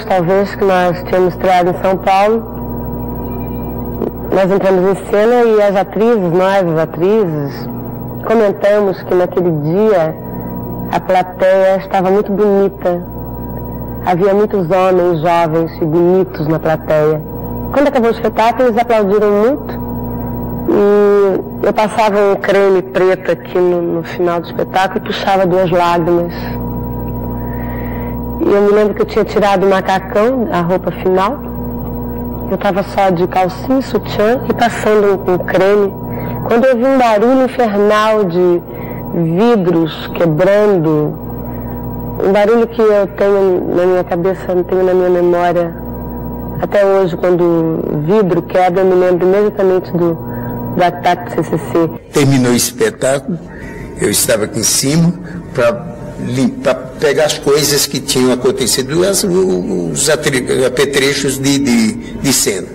Talvez que nós tínhamos estreado em São Paulo, nós entramos em cena e as atrizes, nós as atrizes, comentamos que naquele dia a plateia estava muito bonita. Havia muitos homens jovens e bonitos na plateia. Quando acabou o espetáculo, eles aplaudiram muito. E eu passava um creme preto aqui no final do espetáculo e puxava 2 lágrimas. E eu me lembro que eu tinha tirado o macacão, a roupa final. Eu estava só de calcinha, sutiã e passando um creme. Quando eu vi um barulho infernal de vidros quebrando, um barulho que eu tenho na minha cabeça, não tenho na minha memória até hoje, quando o vidro quebra, eu me lembro imediatamente do ataque do CCC. Terminou o espetáculo, eu estava aqui em cima para pegar as coisas que tinham acontecido, os apetrechos de cena.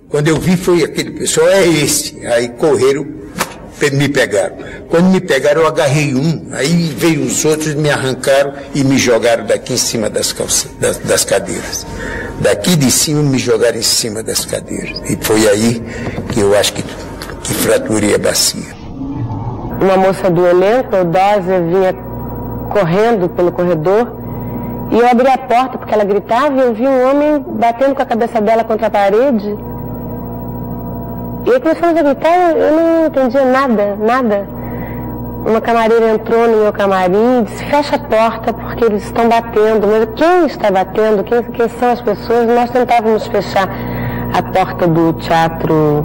Quando eu vi, foi aquele pessoal, é esse. Aí correram, me pegaram. Quando me pegaram, eu agarrei um, aí veio os outros, me arrancaram e me jogaram daqui em cima das cadeiras. Daqui de cima me jogaram em cima das cadeiras. E foi aí que eu acho que fraturei a bacia. Uma moça do elenco, a Eudósia, vinha correndo pelo corredor e eu abri a porta porque ela gritava e eu vi um homem batendo com a cabeça dela contra a parede. E aí começamos a gritar, eu não entendia nada. Uma camareira entrou no meu camarim e disse, fecha a porta porque eles estão batendo. Mas quem está batendo? Quem são as pessoas? Nós tentávamos fechar a porta do teatro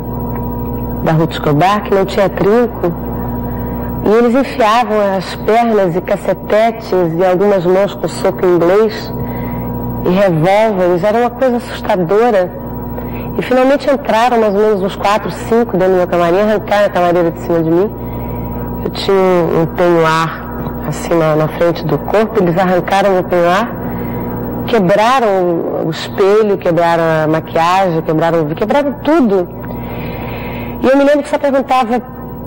da Ruth Escobar, que não tinha trinco. E eles enfiavam as pernas e cacetetes e algumas mãos com soco inglês e revólveres. Era uma coisa assustadora. E finalmente entraram mais ou menos uns 4, 5 dentro do meu camarim, arrancaram a camareira de cima de mim. Eu tinha um penhoar assim na frente do corpo, eles arrancaram o penhoar, quebraram o espelho, quebraram a maquiagem, quebraram tudo. E eu me lembro que só perguntava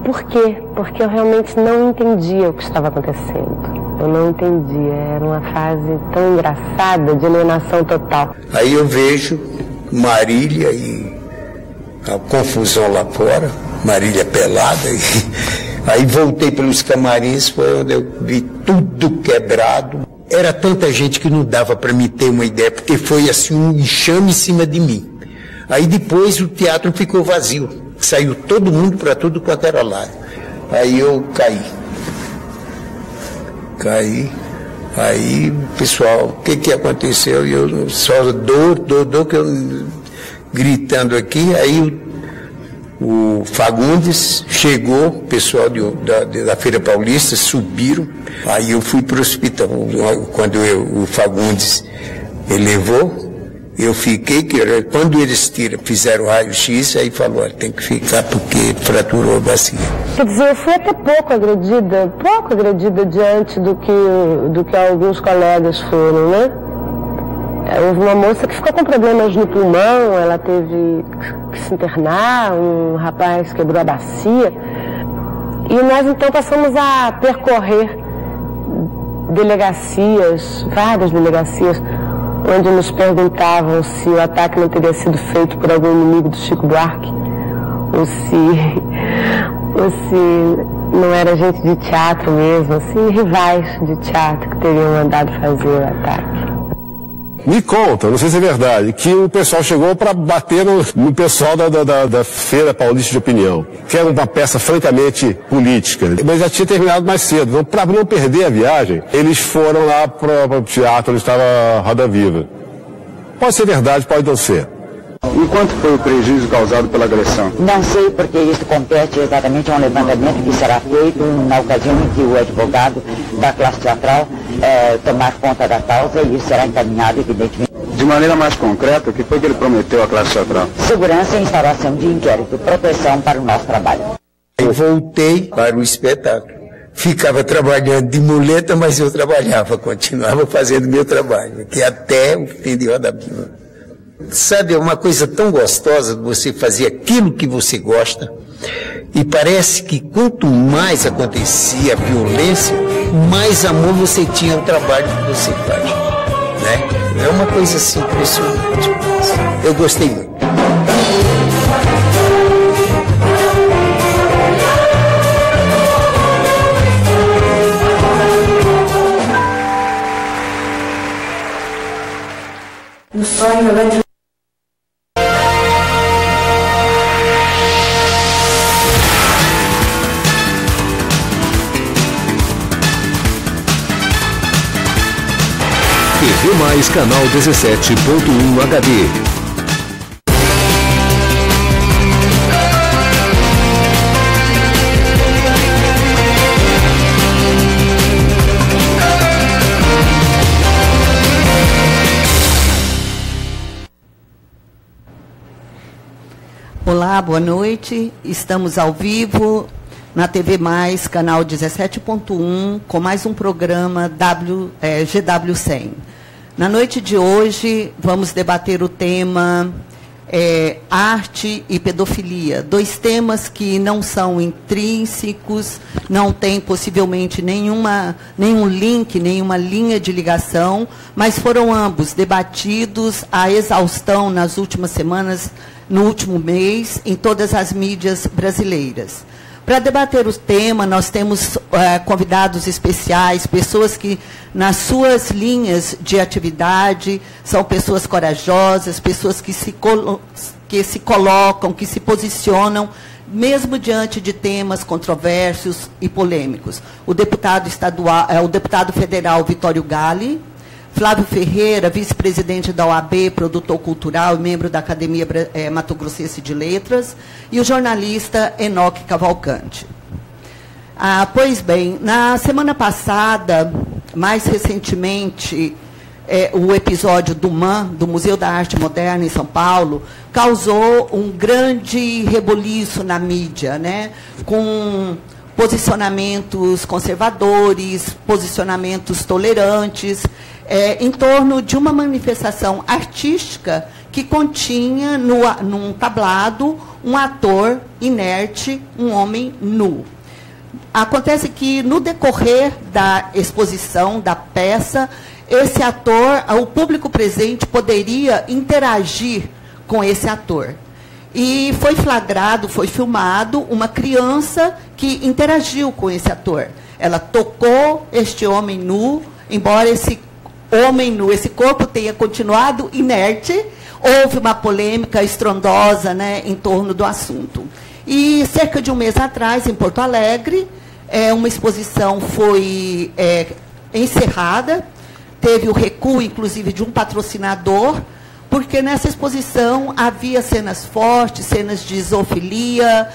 por quê? Porque eu realmente não entendia o que estava acontecendo. Eu não entendia, era uma fase tão engraçada de alienação total. Aí eu vejo Marília e a confusão lá fora, Marília pelada, e aí voltei pelos camarins, foi onde eu vi tudo quebrado. Era tanta gente que não dava para me ter uma ideia, porque foi assim um enxame em cima de mim. Aí depois o teatro ficou vazio, saiu todo mundo para tudo quanto era lado. Aí eu caí. Aí, pessoal, o que aconteceu? E eu só dor, que eu gritando aqui. Aí o Fagundes chegou, o pessoal da Feira Paulista subiram. Aí eu fui para o hospital. Quando o Fagundes levou, eu fiquei, quando eles fizeram o raio-x, aí falou, olha, tem que ficar porque fraturou a bacia. Quer dizer, eu fui até pouco agredida diante do que alguns colegas foram, né? Houve uma moça que ficou com problemas no pulmão, ela teve que se internar, um rapaz quebrou a bacia. E nós então passamos a percorrer delegacias, várias delegacias, onde nos perguntavam se o ataque não teria sido feito por algum inimigo do Chico Buarque, ou se não era gente de teatro mesmo, assim, rivais de teatro que teriam mandado fazer o ataque. Me conta, não sei se é verdade, que o pessoal chegou para bater no pessoal da Feira Paulista de Opinião, que era uma peça francamente política, mas já tinha terminado mais cedo. Então, para não perder a viagem, eles foram lá para o teatro onde estava a Roda Viva. Pode ser verdade, pode não ser. E quanto foi o prejuízo causado pela agressão? Não sei, porque isso compete exatamente a um levantamento que será feito na ocasião em que o advogado da classe teatral tomar conta da causa, e isso será encaminhado, evidentemente. De maneira mais concreta, o que foi que ele prometeu à classe teatral? Segurança e instalação de inquérito, proteção para o nosso trabalho. Eu voltei para o espetáculo. Ficava trabalhando de muleta, mas eu trabalhava, continuava fazendo meu trabalho, que até o fim de Roda Viva. Sabe, é uma coisa tão gostosa de você fazer aquilo que você gosta, e parece que quanto mais acontecia a violência, mais amor você tinha ao trabalho que você faz, né? É uma coisa assim impressionante. Eu gostei muito. No sonho eu entro. TV Mais canal 17.1 HD. Olá, boa noite. Estamos ao vivo na TV Mais, canal 17.1, com mais um programa GW100. Na noite de hoje, vamos debater o tema arte e pedofilia. Dois temas que não são intrínsecos, não têm possivelmente nenhum link, nenhuma linha de ligação, mas foram ambos debatidos à exaustão nas últimas semanas, no último mês, em todas as mídias brasileiras. Para debater o tema, nós temos convidados especiais, pessoas que, nas suas linhas de atividade, são pessoas corajosas, pessoas que se colocam, que se posicionam, mesmo diante de temas controversos e polêmicos. O deputado federal Vitório Galli, Flávio Ferreira, vice-presidente da OAB, produtor cultural e membro da Academia Mato Grossense de Letras, e o jornalista Enoque Cavalcante. Pois bem, na semana passada, mais recentemente, o episódio do MAM, do Museu da Arte Moderna em São Paulo, causou um grande reboliço na mídia, né? Com posicionamentos conservadores, posicionamentos tolerantes, em torno de uma manifestação artística que continha, num tablado, um ator inerte, um homem nu. Acontece que, no decorrer da exposição, da peça, esse ator, o público presente poderia interagir com esse ator. E foi flagrado, foi filmado uma criança que interagiu com esse ator. Ela tocou este homem nu, embora esse homem nu, esse corpo tenha continuado inerte, houve uma polêmica estrondosa, né, em torno do assunto. E cerca de um mês atrás, em Porto Alegre, uma exposição foi encerrada, teve o recuo, inclusive, de um patrocinador, porque nessa exposição havia cenas fortes, cenas de zoofilia,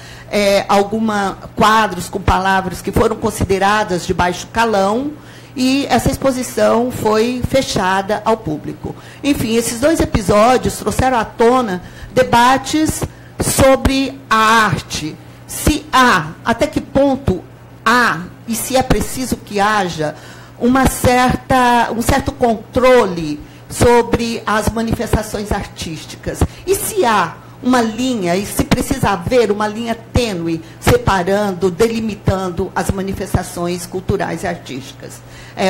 quadros com palavras que foram consideradas de baixo calão, e essa exposição foi fechada ao público. Enfim, esses dois episódios trouxeram à tona debates sobre a arte. Se há, até que ponto há, e se é preciso que haja, um certo controle sobre as manifestações artísticas. E se há uma linha, e se precisa haver uma linha tênue, separando, delimitando as manifestações culturais e artísticas.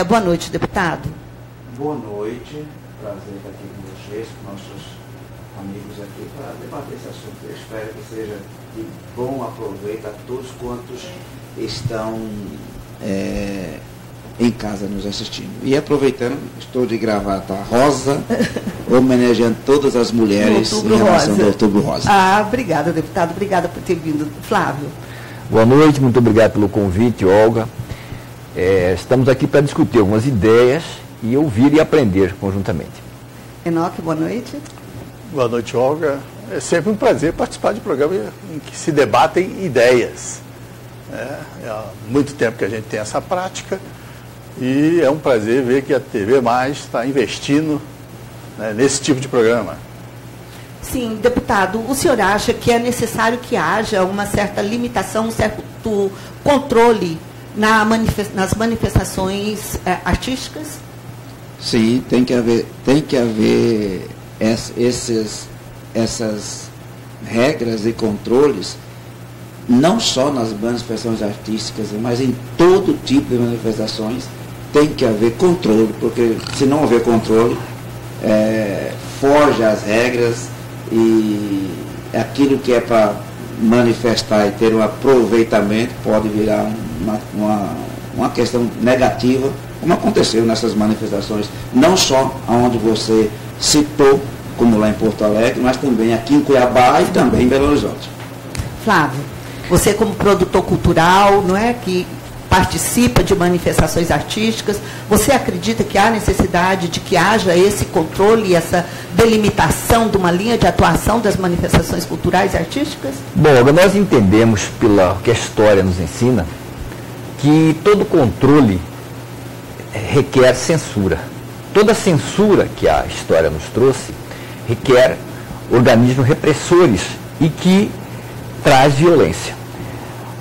Boa noite, deputado. Boa noite, prazer estar aqui com vocês, com nossos amigos aqui, para debater esse assunto. Eu espero que seja de bom aproveito a todos quantos estão em casa nos assistindo. E aproveitando, estou de gravata rosa, homenageando todas as mulheres em relação ao Outubro Rosa. Obrigada, deputado. Obrigada por ter vindo. Flávio. Boa noite, muito obrigado pelo convite, Olga. Estamos aqui para discutir algumas ideias e ouvir e aprender conjuntamente. Enoque, boa noite. Boa noite, Olga. É sempre um prazer participar de programa em que se debatem ideias. Há muito tempo que a gente tem essa prática e é um prazer ver que a TV Mais está investindo, né, nesse tipo de programa. Sim, deputado, o senhor acha que é necessário que haja uma certa limitação, um certo controle nas manifestações artísticas? Sim, tem que haver essas regras e controles, não só nas manifestações artísticas, mas em todo tipo de manifestações tem que haver controle, porque se não houver controle, foge às regras e aquilo que é para manifestar e ter um aproveitamento pode virar uma questão negativa, como aconteceu nessas manifestações, não só onde você citou, como lá em Porto Alegre, mas também aqui em Cuiabá e também em Belo Horizonte. Flávio, você como produtor cultural, não é, que participa de manifestações artísticas, você acredita que há necessidade de que haja esse controle e essa delimitação de uma linha de atuação das manifestações culturais e artísticas? Bom, nós entendemos, pela que a história nos ensina, que todo controle requer censura. Toda censura que a história nos trouxe requer organismos repressores e que traz violência.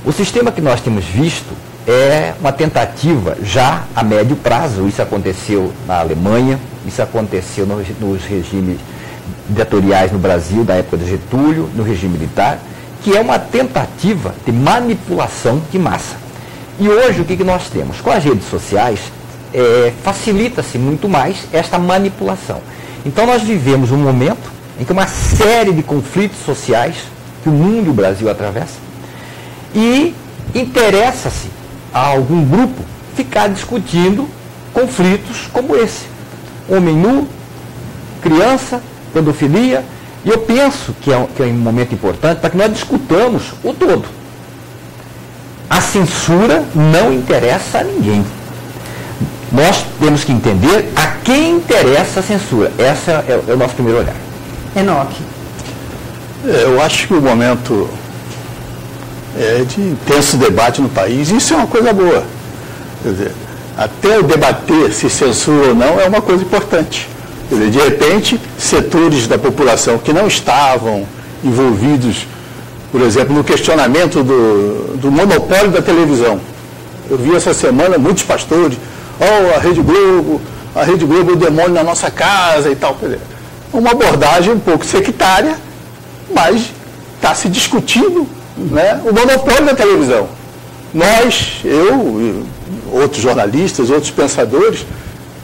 O sistema que nós temos visto é uma tentativa já a médio prazo. Isso aconteceu na Alemanha, isso aconteceu nos regimes ditatoriais no Brasil, da época de Getúlio, no regime militar, que é uma tentativa de manipulação de massa. E hoje o que nós temos? Com as redes sociais, facilita-se muito mais esta manipulação. Então nós vivemos um momento em que uma série de conflitos sociais que o mundo e o Brasil atravessa, e interessa-se a algum grupo ficar discutindo conflitos como esse. Homem nu, criança, pedofilia, e eu penso que é um momento importante para que nós discutamos o todo. A censura não interessa a ninguém. Nós temos que entender a quem interessa a censura. Esse é o nosso primeiro olhar. Enoque. Eu acho que o momento é de intenso debate no país, isso é uma coisa boa. Quer dizer, até debater se censura ou não é uma coisa importante. Quer dizer, de repente, setores da população que não estavam envolvidos, por exemplo, no questionamento do monopólio da televisão. Eu vi essa semana muitos pastores, a Rede Globo é o demônio na nossa casa e tal. Quer dizer, uma abordagem um pouco sectária, mas está se discutindo, né, o monopólio da televisão. Nós, eu, outros jornalistas, outros pensadores,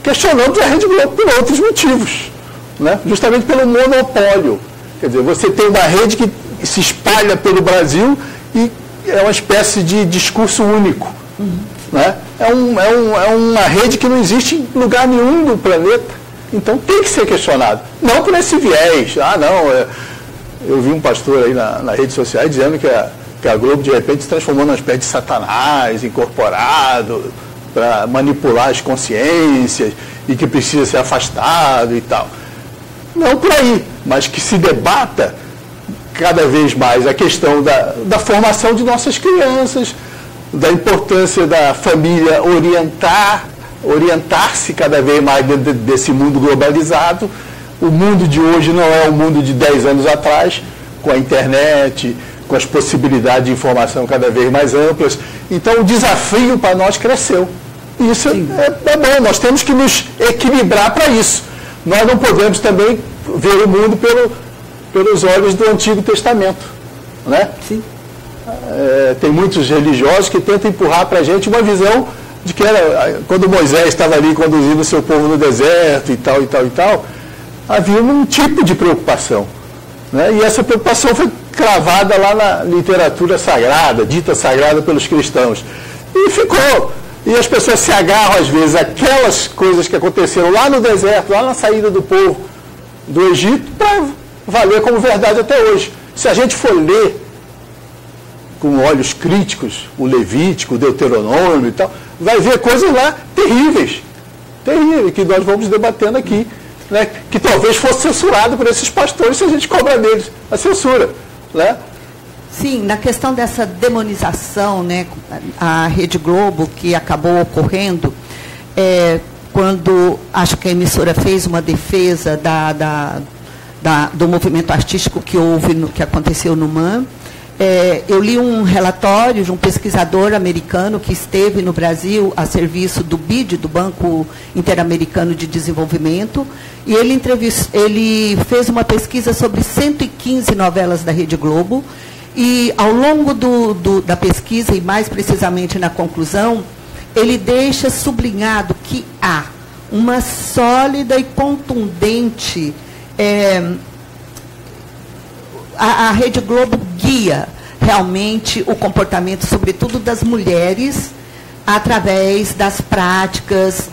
questionamos a Rede Globo por outros motivos, né, justamente pelo monopólio. Quer dizer, você tem uma rede que se espalha pelo Brasil e é uma espécie de discurso único. Né? É uma rede que não existe em lugar nenhum do planeta. Então tem que ser questionado. Não por esse viés. Eu vi um pastor aí nas redes sociais dizendo que a Globo de repente se transformou numa espécie de Satanás incorporado para manipular as consciências e que precisa ser afastado e tal. Não por aí, mas que se debata cada vez mais a questão da formação de nossas crianças, da importância da família orientar-se cada vez mais dentro desse mundo globalizado. O mundo de hoje não é o mundo de 10 anos atrás, com a internet, com as possibilidades de informação cada vez mais amplas. Então o desafio para nós cresceu. Isso é bom, nós temos que nos equilibrar para isso. Nós não podemos também ver o mundo pelos olhos do Antigo Testamento. Né? Sim. Tem muitos religiosos que tentam empurrar para a gente uma visão de que era quando Moisés estava ali conduzindo o seu povo no deserto e tal, havia um tipo de preocupação. Né? E essa preocupação foi cravada lá na literatura sagrada, dita sagrada pelos cristãos. E ficou. E as pessoas se agarram, às vezes, àquelas coisas que aconteceram lá no deserto, lá na saída do povo do Egito, para valer como verdade até hoje. Se a gente for ler com olhos críticos o Levítico, o Deuteronômio e tal, vai ver coisas lá terríveis, que nós vamos debatendo aqui, né? Que talvez fosse censurado por esses pastores se a gente cobrar deles a censura. Né? Sim, na questão dessa demonização, né, a Rede Globo, que acabou ocorrendo, quando acho que a emissora fez uma defesa do movimento artístico que aconteceu no MAN, eu li um relatório de um pesquisador americano que esteve no Brasil a serviço do BID, do Banco Interamericano de Desenvolvimento, e ele fez uma pesquisa sobre 115 novelas da Rede Globo, e ao longo da pesquisa, e mais precisamente na conclusão, ele deixa sublinhado que há uma sólida e contundente... A Rede Globo guia realmente o comportamento, sobretudo das mulheres, através das práticas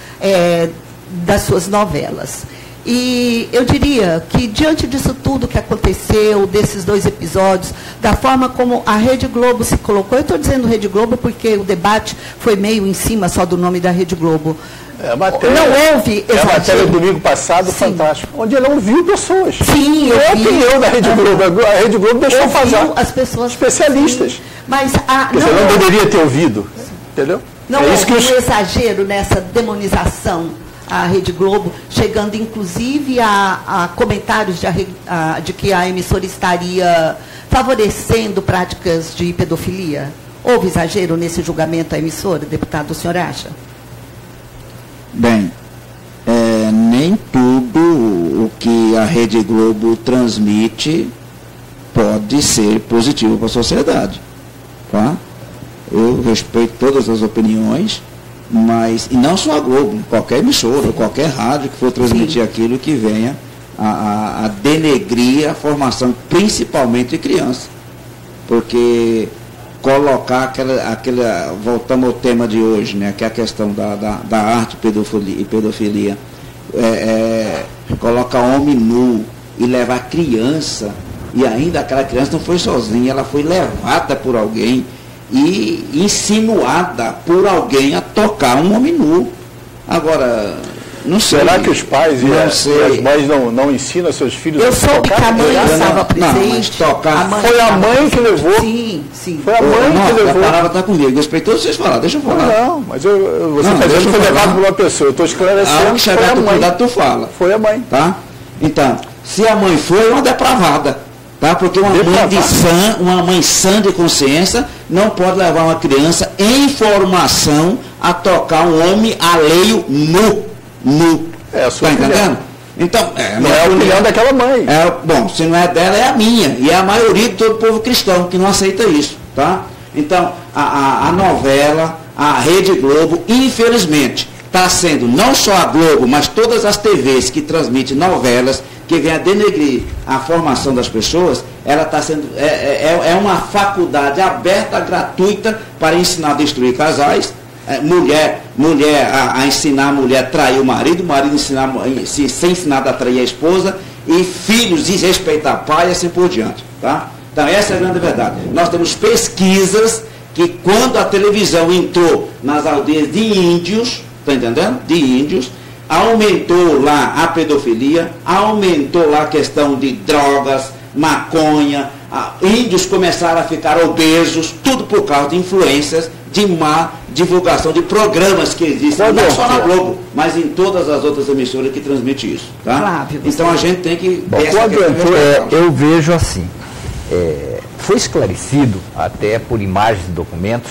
das suas novelas. E eu diria que, diante disso tudo que aconteceu, desses 2 episódios, da forma como a Rede Globo se colocou, eu estou dizendo Rede Globo porque o debate foi meio em cima só do nome da Rede Globo. Não houve exagero. A matéria do domingo passado, fantástico, onde ele ouviu pessoas. Sim, eu vi. A opinião da Rede Globo. A Rede Globo deixou fazer as pessoas, especialistas. Sim, mas você não deveria ter ouvido, entendeu? Não houve um exagero nessa demonização à Rede Globo, chegando inclusive a comentários de que a emissora estaria favorecendo práticas de pedofilia. Houve exagero nesse julgamento à emissora, deputado, o senhor acha? Bem, nem tudo o que a Rede Globo transmite pode ser positivo para a sociedade. Tá? Eu respeito todas as opiniões, mas, e não só a Globo, qualquer emissora, qualquer rádio que for transmitir aquilo que venha a denegrir a formação, principalmente de criança. Porque colocar aquela voltamos ao tema de hoje, né, que é a questão da arte e pedofilia, colocar homem nu e levar criança, e ainda aquela criança não foi sozinha, ela foi levada por alguém e insinuada por alguém a tocar um homem nu. Agora, não sei. Será que os pais e as mães não ensinam seus filhos a tocar? Eu soube que a mãe estava presente. Foi a mãe que levou. Sim, sim. Foi a mãe que levou. A palavra está comigo. Eu respeito todos vocês falar. Deixa eu falar. Não, mas você foi levado por uma pessoa. Eu estou esclarecendo. A hora que chegar a tua cuidado, tu fala. Foi a mãe. Tá? Então, se a mãe foi, é uma depravada. Tá? Porque uma mãe sã de consciência não pode levar uma criança em formação a tocar um homem alheio nu. Está entendendo? Então, não é a opinião daquela mãe. Bom, se não é dela, é a minha. E é a maioria de todo o povo cristão que não aceita isso. Tá? Então, a novela, a Rede Globo, infelizmente, está sendo não só a Globo, mas todas as TVs que transmitem novelas, que vem a denegrir a formação das pessoas, ela está sendo uma faculdade aberta, gratuita, para ensinar a destruir casais, mulher a ensinar a mulher a trair o marido sem ensinar a trair a esposa, e filhos desrespeitar pai e assim por diante. Tá? Então essa é a grande verdade. Nós temos pesquisas que quando a televisão entrou nas aldeias de índios, está entendendo? De índios, aumentou lá a pedofilia, aumentou lá a questão de drogas, maconha, índios começaram a ficar obesos, tudo por causa de influências, de má divulgação de programas que existem, não só na Globo, mas em todas as outras emissoras que transmitem isso. Tá? Flávio, então a gente tem que... eu vejo assim, foi esclarecido, até por imagens e documentos,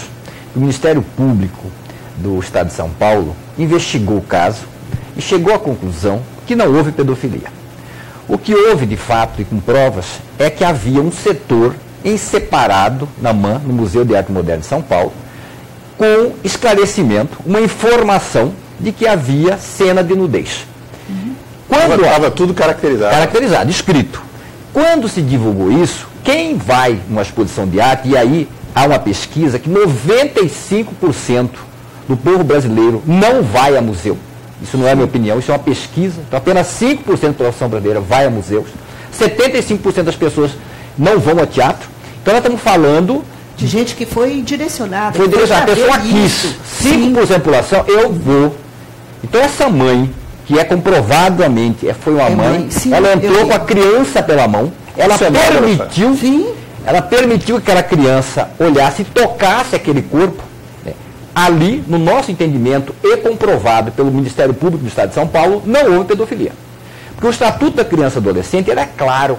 que o Ministério Público do Estado de São Paulo investigou o caso e chegou à conclusão que não houve pedofilia. O que houve, de fato, e com provas, é que havia um setor em separado na MAN, no Museu de Arte Moderna de São Paulo, com esclarecimento, uma informação de que havia cena de nudez. Quando estava tudo caracterizado. Caracterizado, escrito. Quando se divulgou isso, quem vai numa exposição de arte, e aí há uma pesquisa que 95% do povo brasileiro não vai a museu. Isso não é a minha opinião, isso é uma pesquisa. Então, apenas 5% da população brasileira vai a museus. 75% das pessoas não vão ao teatro. Então, nós estamos falando de gente que foi direcionada. Foi direcionada, a pessoa quis. 5% da população, eu vou. Então, essa mãe, que é comprovadamente, foi uma mãe, sim, ela entrou com a criança pela mão, ela permitiu que aquela criança olhasse e tocasse aquele corpo. Ali, no nosso entendimento, e comprovado pelo Ministério Público do Estado de São Paulo, não houve pedofilia. Porque o Estatuto da Criança e Adolescente era claro.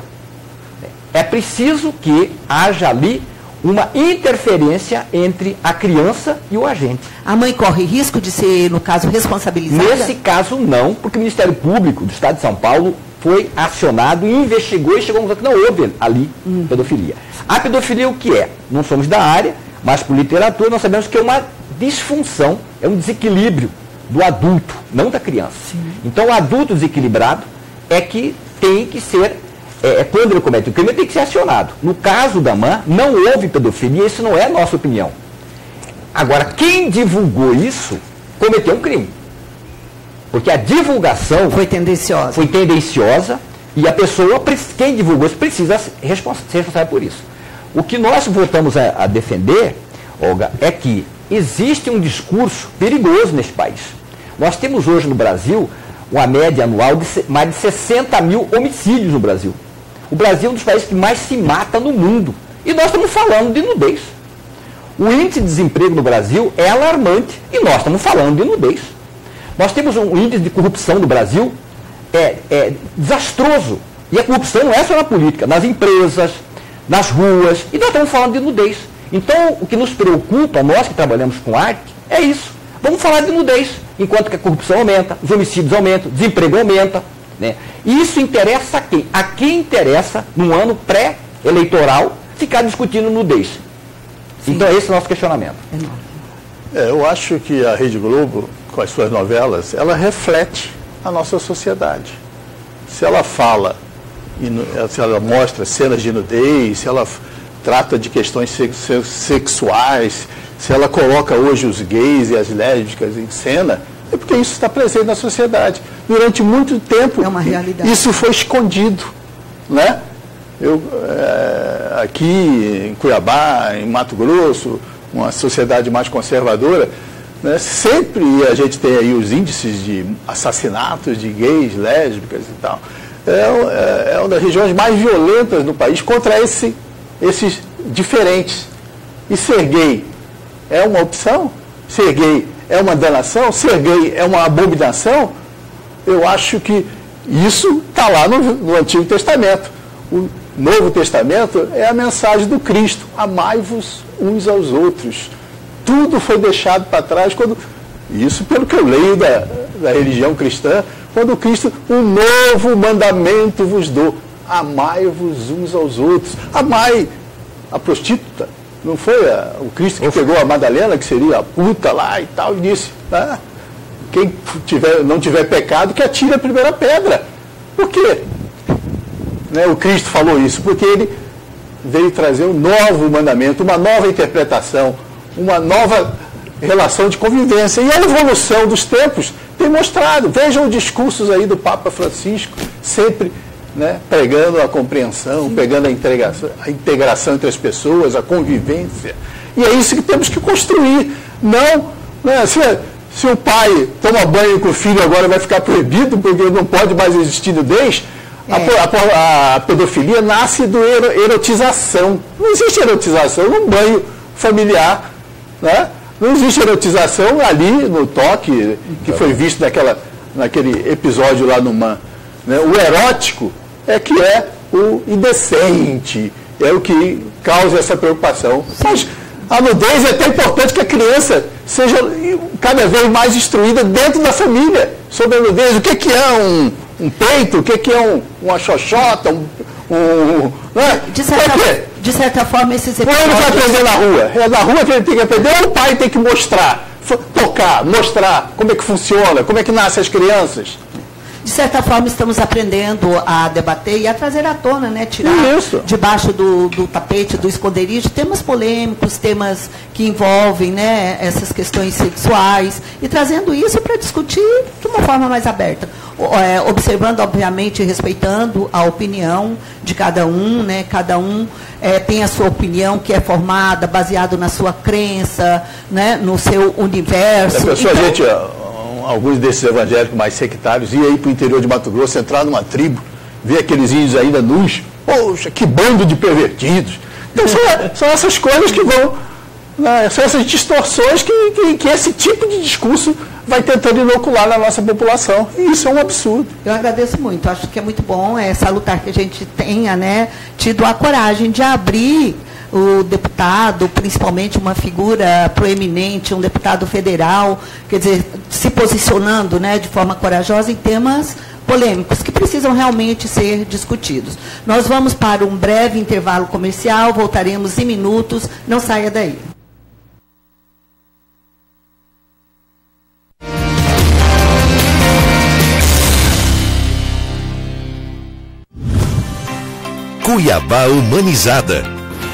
É preciso que haja ali uma interferência entre a criança e o agente. A mãe corre risco de ser, no caso, responsabilizada? Nesse caso, não, porque o Ministério Público do Estado de São Paulo foi acionado, investigou e chegou a conclusão que não houve ali pedofilia. A pedofilia o que é? Não somos da área, mas por literatura nós sabemos que é uma disfunção, é um desequilíbrio do adulto, não da criança. Sim. Então, o adulto desequilibrado é que tem que ser, quando ele comete o crime, ele tem que ser acionado. No caso da MAN, não houve pedofilia, isso não é a nossa opinião. Agora, quem divulgou isso, cometeu um crime. Porque a divulgação foi tendenciosa e a pessoa, quem divulgou isso, precisa ser responsável por isso. O que nós voltamos a defender, Olga, é que existe um discurso perigoso nesse país. Nós temos hoje no Brasil uma média anual de mais de 60 mil homicídios no Brasil. O Brasil é um dos países que mais se mata no mundo. E nós estamos falando de nudez. O índice de desemprego no Brasil é alarmante e nós estamos falando de nudez. Nós temos um índice de corrupção no Brasil desastroso. E a corrupção não é só na política, nas empresas, nas ruas, e nós estamos falando de nudez. Então, o que nos preocupa, nós que trabalhamos com arte, é isso. Vamos falar de nudez, enquanto que a corrupção aumenta, os homicídios aumentam, o desemprego aumenta. Né? E isso interessa a quem? A quem interessa, num ano pré-eleitoral, ficar discutindo nudez. Sim. Então, esse é o nosso questionamento. Eu acho que a Rede Globo, com as suas novelas, ela reflete a nossa sociedade. Se ela fala, se ela mostra cenas de nudez, se ela trata de questões sexuais, se ela coloca hoje os gays e as lésbicas em cena, é porque isso está presente na sociedade. Durante muito tempo, isso foi escondido. Né? Aqui em Cuiabá, em Mato Grosso, uma sociedade mais conservadora, né, sempre a gente tem aí os índices de assassinatos de gays, lésbicas e tal. É uma das regiões mais violentas do país contra esses diferentes. E ser gay é uma opção? Ser gay é uma danação? Ser gay é uma abominação? Eu acho que isso está lá no Antigo Testamento. O Novo Testamento é a mensagem do Cristo. Amai-vos uns aos outros. Tudo foi deixado para trás quando... Isso pelo que eu leio da religião cristã, quando Cristo, um novo mandamento vos dou. Amai-vos uns aos outros. Amai a prostituta. Não foi o Cristo que pegou a Madalena, que seria a puta lá e tal, e disse, quem não tiver pecado, que atire a primeira pedra. Por quê? Né, o Cristo falou isso? Porque ele veio trazer um novo mandamento, uma nova interpretação, uma nova relação de convivência. E a evolução dos tempos tem mostrado. Vejam os discursos aí do Papa Francisco, sempre, né, pregando a compreensão, pegando a integração entre as pessoas, a convivência. E é isso que temos que construir. Não, né, se o pai toma banho com o filho, agora vai ficar proibido, porque não pode mais existir nudez. A pedofilia nasce do erotização. Não existe erotização num banho familiar. Né? Não existe erotização ali no toque que foi visto naquele episódio lá no MAN. Né? O erótico é que é o indecente, é o que causa essa preocupação. Mas a nudez é tão importante que a criança seja cada vez mais instruída dentro da família sobre a nudez. O que é um peito, o que é uma xoxota, né? De certa forma, esses episódios... Ele vai aprender na rua. É na rua que ele tem que aprender, ou o pai tem que mostrar, tocar, mostrar como é que funciona, como é que nascem as crianças. De certa forma, estamos aprendendo a debater e a trazer à tona, né? Tirar debaixo do tapete, do esconderijo, temas polêmicos, temas que envolvem, né, essas questões sexuais, e trazendo isso para discutir de uma forma mais aberta. Observando, obviamente, respeitando a opinião de cada um, né? Cada um tem a sua opinião que é formada, baseado na sua crença, né? No seu universo. Alguns desses evangélicos mais sectários iam aí para o interior de Mato Grosso, entrar numa tribo, ver aqueles índios ainda nus. Poxa, que bando de pervertidos. Então são essas coisas que vão, né, são essas distorções que esse tipo de discurso vai tentando inocular na nossa população. E isso é um absurdo. Eu agradeço muito. Acho que é muito bom, salutar que a gente tenha, né, tido a coragem de abrir o deputado, principalmente uma figura proeminente, um deputado federal, quer dizer, se posicionando, né, de forma corajosa em temas polêmicos que precisam realmente ser discutidos. Nós vamos para um breve intervalo comercial, voltaremos em minutos, não saia daí. Cuiabá humanizada.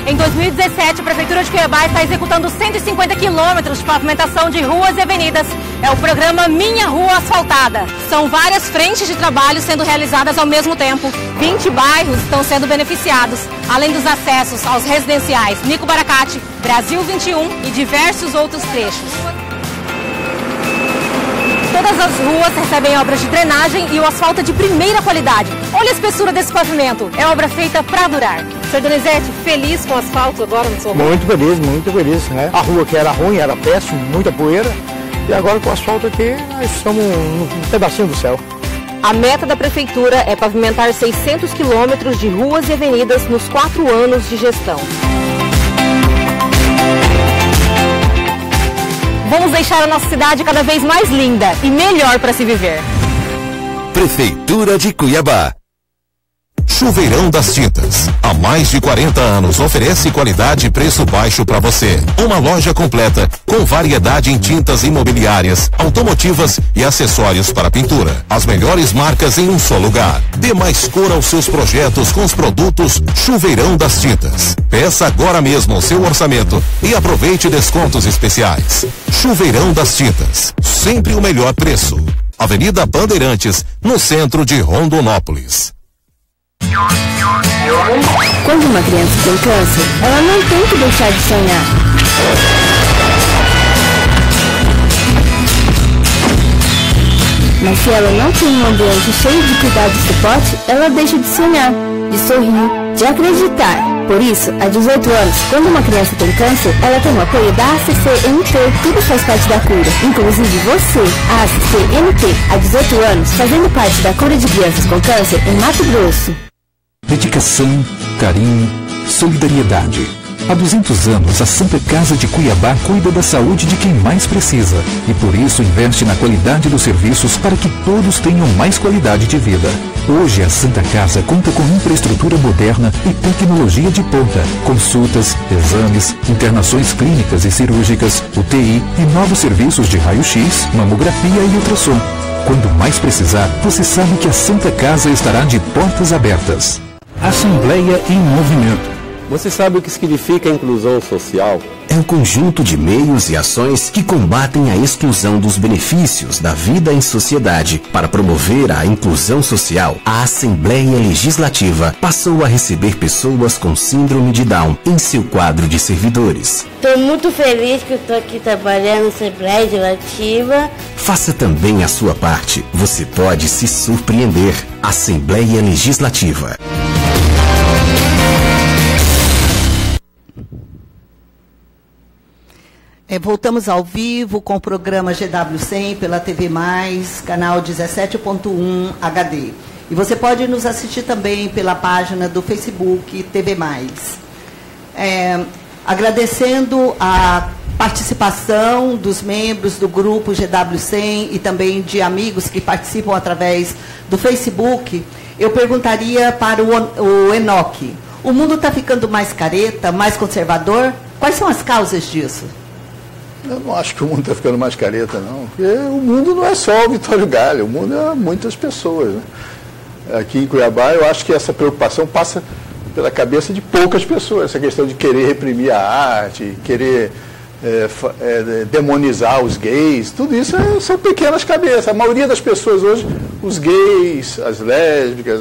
Em 2017, a Prefeitura de Cuiabá está executando 150 quilômetros de pavimentação de ruas e avenidas. É o programa Minha Rua Asfaltada. São várias frentes de trabalho sendo realizadas ao mesmo tempo. 20 bairros estão sendo beneficiados, além dos acessos aos residenciais Nico Baracate, Brasil 21 e diversos outros trechos. Todas as ruas recebem obras de drenagem e o asfalto é de primeira qualidade. Olha a espessura desse pavimento. É obra feita para durar. Senhor Donizete, feliz com o asfalto agora no seu rua? Muito feliz, né? A rua que era ruim, era péssima, muita poeira. E agora com o asfalto aqui, nós estamos num pedacinho do céu. A meta da Prefeitura é pavimentar 600 quilômetros de ruas e avenidas nos 4 anos de gestão. Vamos deixar a nossa cidade cada vez mais linda e melhor para se viver. Prefeitura de Cuiabá. Chuveirão das Tintas. Há mais de 40 anos oferece qualidade e preço baixo para você. Uma loja completa com variedade em tintas imobiliárias, automotivas e acessórios para pintura. As melhores marcas em um só lugar. Dê mais cor aos seus projetos com os produtos Chuveirão das Tintas. Peça agora mesmo o seu orçamento e aproveite descontos especiais. Chuveirão das Tintas. Sempre o melhor preço. Avenida Bandeirantes, no centro de Rondonópolis. Quando uma criança tem câncer, ela não tem que deixar de sonhar. Mas se ela não tem um ambiente cheio de cuidados e suporte, ela deixa de sonhar, de sorrir, de acreditar. Por isso, há 18 anos, quando uma criança tem câncer, ela tem o apoio da ACCMT. Tudo faz parte da cura, inclusive você. A ACCMT, há 18 anos, fazendo parte da cura de crianças com câncer em Mato Grosso. Dedicação, carinho, solidariedade. Há 200 anos, a Santa Casa de Cuiabá cuida da saúde de quem mais precisa e por isso investe na qualidade dos serviços para que todos tenham mais qualidade de vida. Hoje, a Santa Casa conta com infraestrutura moderna e tecnologia de ponta, consultas, exames, internações clínicas e cirúrgicas, UTI e novos serviços de raio-x, mamografia e ultrassom. Quando mais precisar, você sabe que a Santa Casa estará de portas abertas. Assembleia em Movimento. Você sabe o que significa inclusão social? É um conjunto de meios e ações que combatem a exclusão dos benefícios da vida em sociedade. Para promover a inclusão social, a Assembleia Legislativa passou a receber pessoas com síndrome de Down em seu quadro de servidores. Estou muito feliz que estou aqui trabalhando na Assembleia Legislativa. Faça também a sua parte. Você pode se surpreender. Assembleia Legislativa. Voltamos ao vivo com o programa GW100 pela TV+, canal 17.1 HD. E você pode nos assistir também pela página do Facebook TV+. Agradecendo a participação dos membros do grupo GW100 e também de amigos que participam através do Facebook, eu perguntaria para o Enoque. O mundo está ficando mais careta, mais conservador? Quais são as causas disso? Eu não acho que o mundo está ficando mais careta, não. Porque o mundo não é só o Vitório Galha, o mundo é muitas pessoas. Né? Aqui em Cuiabá, eu acho que essa preocupação passa pela cabeça de poucas pessoas. Essa questão de querer reprimir a arte, querer demonizar os gays, tudo isso são pequenas cabeças. A maioria das pessoas hoje, os gays, as lésbicas,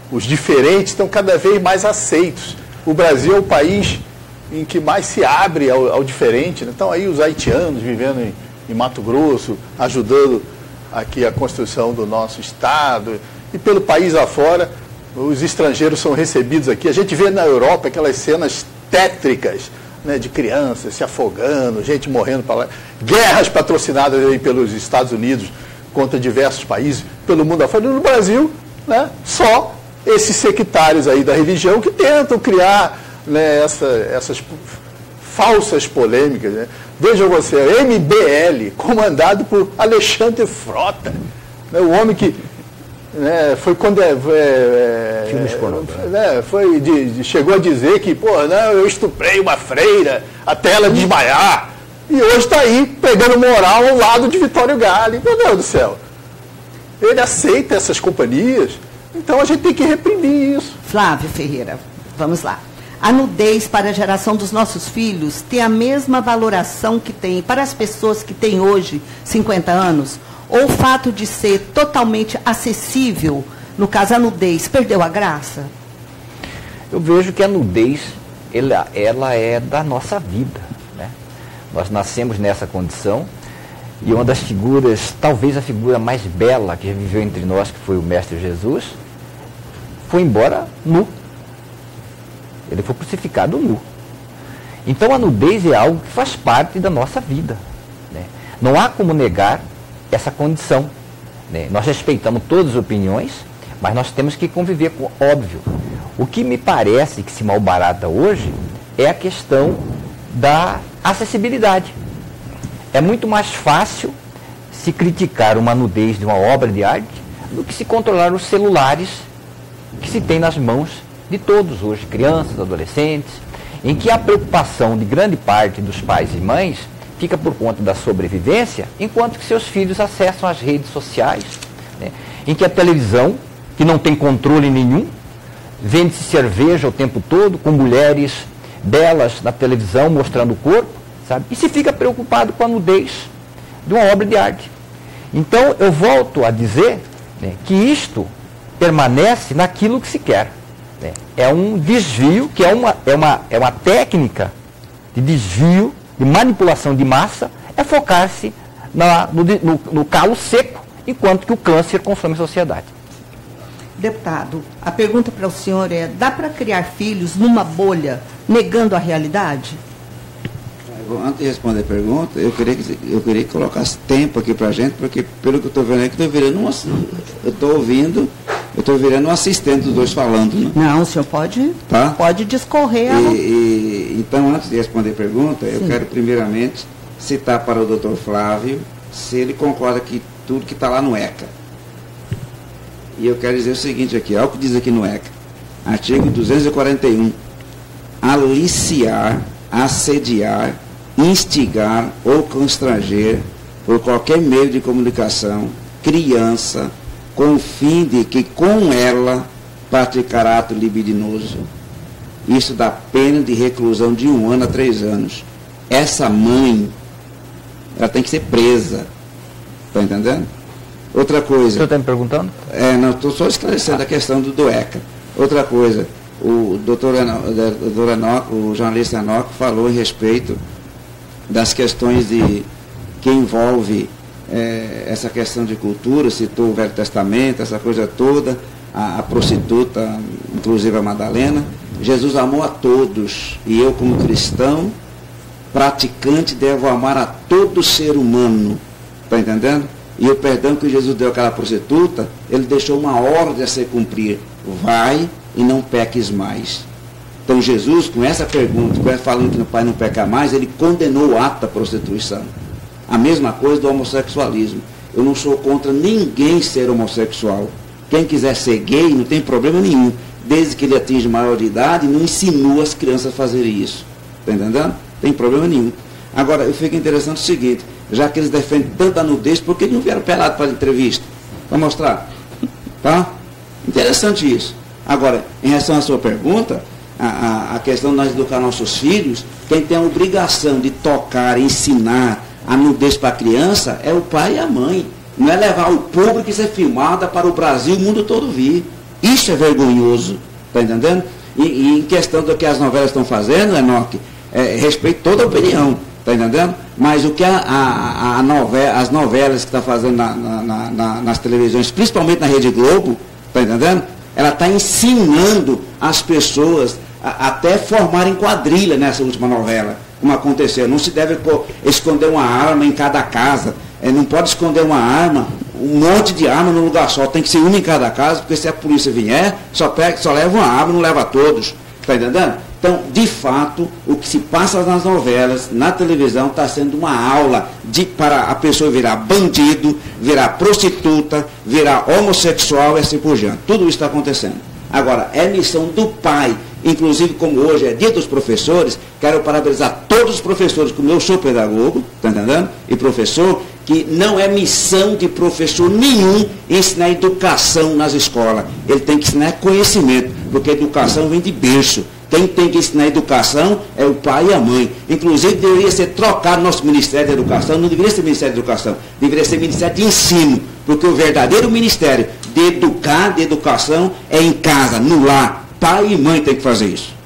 os diferentes, estão cada vez mais aceitos. O Brasil é o país em que mais se abre ao diferente. Né? Então aí os haitianos vivendo em Mato Grosso, ajudando aqui a construção do nosso estado, e pelo país afora, os estrangeiros são recebidos aqui. A gente vê na Europa aquelas cenas tétricas, né, de crianças se afogando, gente morrendo para lá, guerras patrocinadas aí pelos Estados Unidos contra diversos países, pelo mundo afora. E no Brasil, né, só esses sectários aí da religião que tentam criar, né, essas falsas polêmicas. Né? Vejam você, a MBL, comandado por Alexandre Frota, né, o homem que, né, foi quando chegou a dizer que, eu estuprei uma freira até ela desmaiar, e hoje está aí pegando moral ao lado de Vitório Galha. Meu Deus do céu, ele aceita essas companhias, Então a gente tem que reprimir isso. Flávio Ferreira, vamos lá. A nudez para a geração dos nossos filhos tem a mesma valoração que tem para as pessoas que têm hoje 50 anos? Ou o fato de ser totalmente acessível, no caso a nudez, perdeu a graça? Eu vejo que a nudez, ela é da nossa vida, né? Nós nascemos nessa condição e uma das figuras, talvez a figura mais bela que já viveu entre nós, que foi o Mestre Jesus, foi embora nu. Ele foi crucificado nu. Então a nudez é algo que faz parte da nossa vida, né? Não há como negar essa condição, né? Nós respeitamos todas as opiniões, mas nós temos que conviver com óbvio. O que me parece que se malbarata hoje é a questão da acessibilidade. É muito mais fácil se criticar uma nudez de uma obra de arte do que se controlar os celulares que se tem nas mãos de todos hoje, crianças, adolescentes, em que a preocupação de grande parte dos pais e mães fica por conta da sobrevivência, enquanto que seus filhos acessam as redes sociais, né? Em que a televisão, que não tem controle nenhum, vende-se cerveja o tempo todo, com mulheres belas na televisão mostrando o corpo, sabe? E se fica preocupado com a nudez de uma obra de arte. Então, eu volto a dizer, né, que isto permanece naquilo que se quer. Né? É um desvio, que é uma técnica de desvio, de manipulação de massa, é focar-se no calo seco, enquanto que o câncer consome a sociedade. Deputado, a pergunta para o senhor é: dá para criar filhos numa bolha, negando a realidade? Antes de responder a pergunta, eu queria que colocasse tempo aqui para a gente, porque pelo que eu estou vendo aqui, eu estou virando um assistente dos dois falando, né? Não, o senhor pode discorrer. Então, antes de responder a pergunta, eu quero primeiramente citar para o doutor Flávio se ele concorda que tudo que está lá no ECA. E eu quero dizer o seguinte aqui, olha o que diz aqui no ECA. Artigo 241. Aliciar, assediar, instigar ou constranger por qualquer meio de comunicação criança com o fim de que com ela praticar ato libidinoso. Isso dá pena de reclusão de 1 ano a 3 anos. Essa mãe, ela tem que ser presa. Está entendendo? Outra coisa... O senhor está me perguntando? Não, estou só esclarecendo a questão do ECA. Outra coisa, o doutor Enoque, o jornalista Enoque falou em respeito das questões que envolve essa questão de cultura, citou o Velho Testamento, essa coisa toda, a prostituta, inclusive a Madalena. Jesus amou a todos, e eu como cristão, praticante, devo amar a todo ser humano. Está entendendo? E o perdão que Jesus deu àquela prostituta, ele deixou uma ordem a ser cumprir. Vai e não peques mais. Então Jesus, com essa pergunta, falando que o pai não peca mais, ele condenou o ato da prostituição. A mesma coisa do homossexualismo. Eu não sou contra ninguém ser homossexual. Quem quiser ser gay, não tem problema nenhum. Desde que ele atinja maioridade, não insinua as crianças a fazerem isso. Está entendendo? Não tem problema nenhum. Agora, eu fico interessante o seguinte, já que eles defendem tanto a nudez, por que não vieram pelado para a entrevista? Para mostrar. Tá? Interessante isso. Agora, em relação à sua pergunta, a questão de nós educar nossos filhos, quem tem a obrigação de tocar, ensinar a nudez para a criança é o pai e a mãe. Não é levar o público e ser filmada para o Brasil e o mundo todo vir. Isso é vergonhoso. Está entendendo? E em questão do que as novelas estão fazendo, Enoque, respeito toda a opinião. Está entendendo? Mas o que as novelas que está fazendo nas televisões, principalmente na Rede Globo, está entendendo? Ela está ensinando as pessoas até formarem quadrilha nessa última novela, como aconteceu. Não se deve esconder uma arma em cada casa. Não pode esconder uma arma, um monte de arma num lugar só. Tem que ser uma em cada casa, porque se a polícia vier, só leva uma arma, não leva todos. Está entendendo? Então, de fato, o que se passa nas novelas, na televisão, está sendo uma aula para a pessoa virar bandido, virar prostituta, virar homossexual e assim por diante. Tudo isso está acontecendo. Agora, é missão do pai, inclusive como hoje é dia dos professores, quero parabenizar todos os professores, como eu sou pedagogo, está entendendo? E professor, que não é missão de professor nenhum ensinar educação nas escolas. Ele tem que ensinar conhecimento, porque a educação vem de berço. Quem tem que ensinar educação é o pai e a mãe. Inclusive, deveria ser trocado nosso Ministério da Educação, não deveria ser Ministério da Educação, deveria ser Ministério de Ensino, porque o verdadeiro Ministério de educar, de educação, é em casa, no lar. Pai e mãe tem que fazer isso.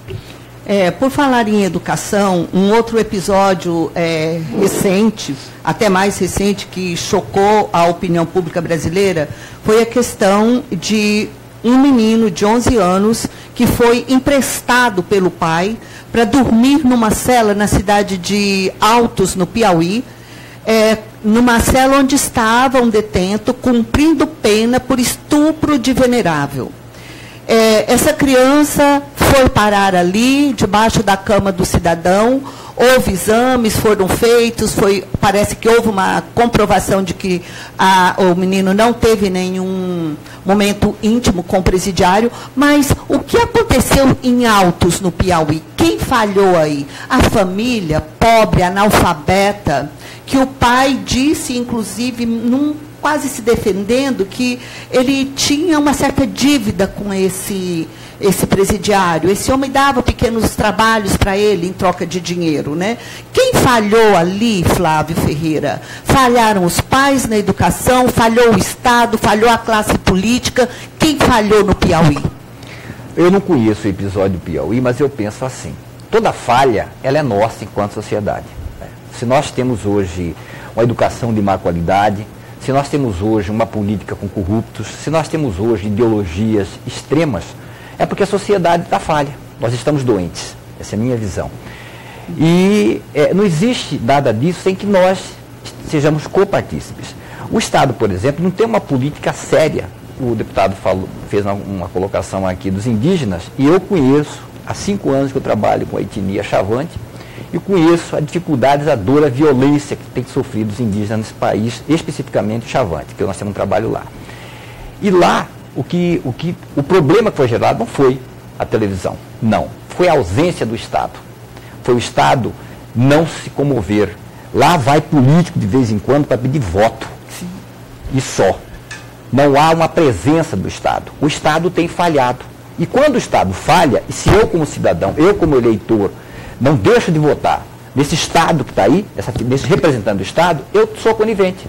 Por falar em educação, um outro episódio recente, até mais recente, que chocou a opinião pública brasileira, foi a questão de um menino de 11 anos que foi emprestado pelo pai para dormir numa cela na cidade de Altos, no Piauí, numa cela onde estava um detento cumprindo pena por estupro de venerável. Essa criança foi parar ali, debaixo da cama do cidadão, houve exames, foram feitos, parece que houve uma comprovação de que o menino não teve nenhum momento íntimo com o presidiário, mas o que aconteceu em Altos, no Piauí? Quem falhou aí? A família pobre, analfabeta, que o pai disse, inclusive, quase se defendendo, que ele tinha uma certa dívida com esse presidiário. Esse homem dava pequenos trabalhos para ele em troca de dinheiro, né? Quem falhou ali, Flávio Ferreira? Falharam os pais na educação, falhou o Estado, falhou a classe política. Quem falhou no Piauí? Eu não conheço o episódio do Piauí, mas eu penso assim. Toda falha, ela é nossa enquanto sociedade. Se nós temos hoje uma educação de má qualidade, se nós temos hoje uma política com corruptos, se nós temos hoje ideologias extremas, é porque a sociedade está falha. Nós estamos doentes. Essa é a minha visão. E não existe nada disso sem que nós sejamos copartícipes. O Estado, por exemplo, não tem uma política séria. O deputado fez uma colocação aqui dos indígenas, e eu conheço, há 5 anos que eu trabalho com a etnia Chavante, e conheço a dificuldade, a dor, a violência que tem sofrido os indígenas nesse país, especificamente o Chavante, que nós temos um trabalho lá. E lá, o problema que foi gerado não foi a televisão, não. Foi a ausência do Estado. Foi o Estado não se comover. Lá vai político de vez em quando para pedir voto. Sim. E só. Não há uma presença do Estado. O Estado tem falhado. E quando o Estado falha, e se eu como cidadão, eu como eleitor, não deixo de votar nesse Estado que está aí, nesse representante do Estado, eu sou conivente.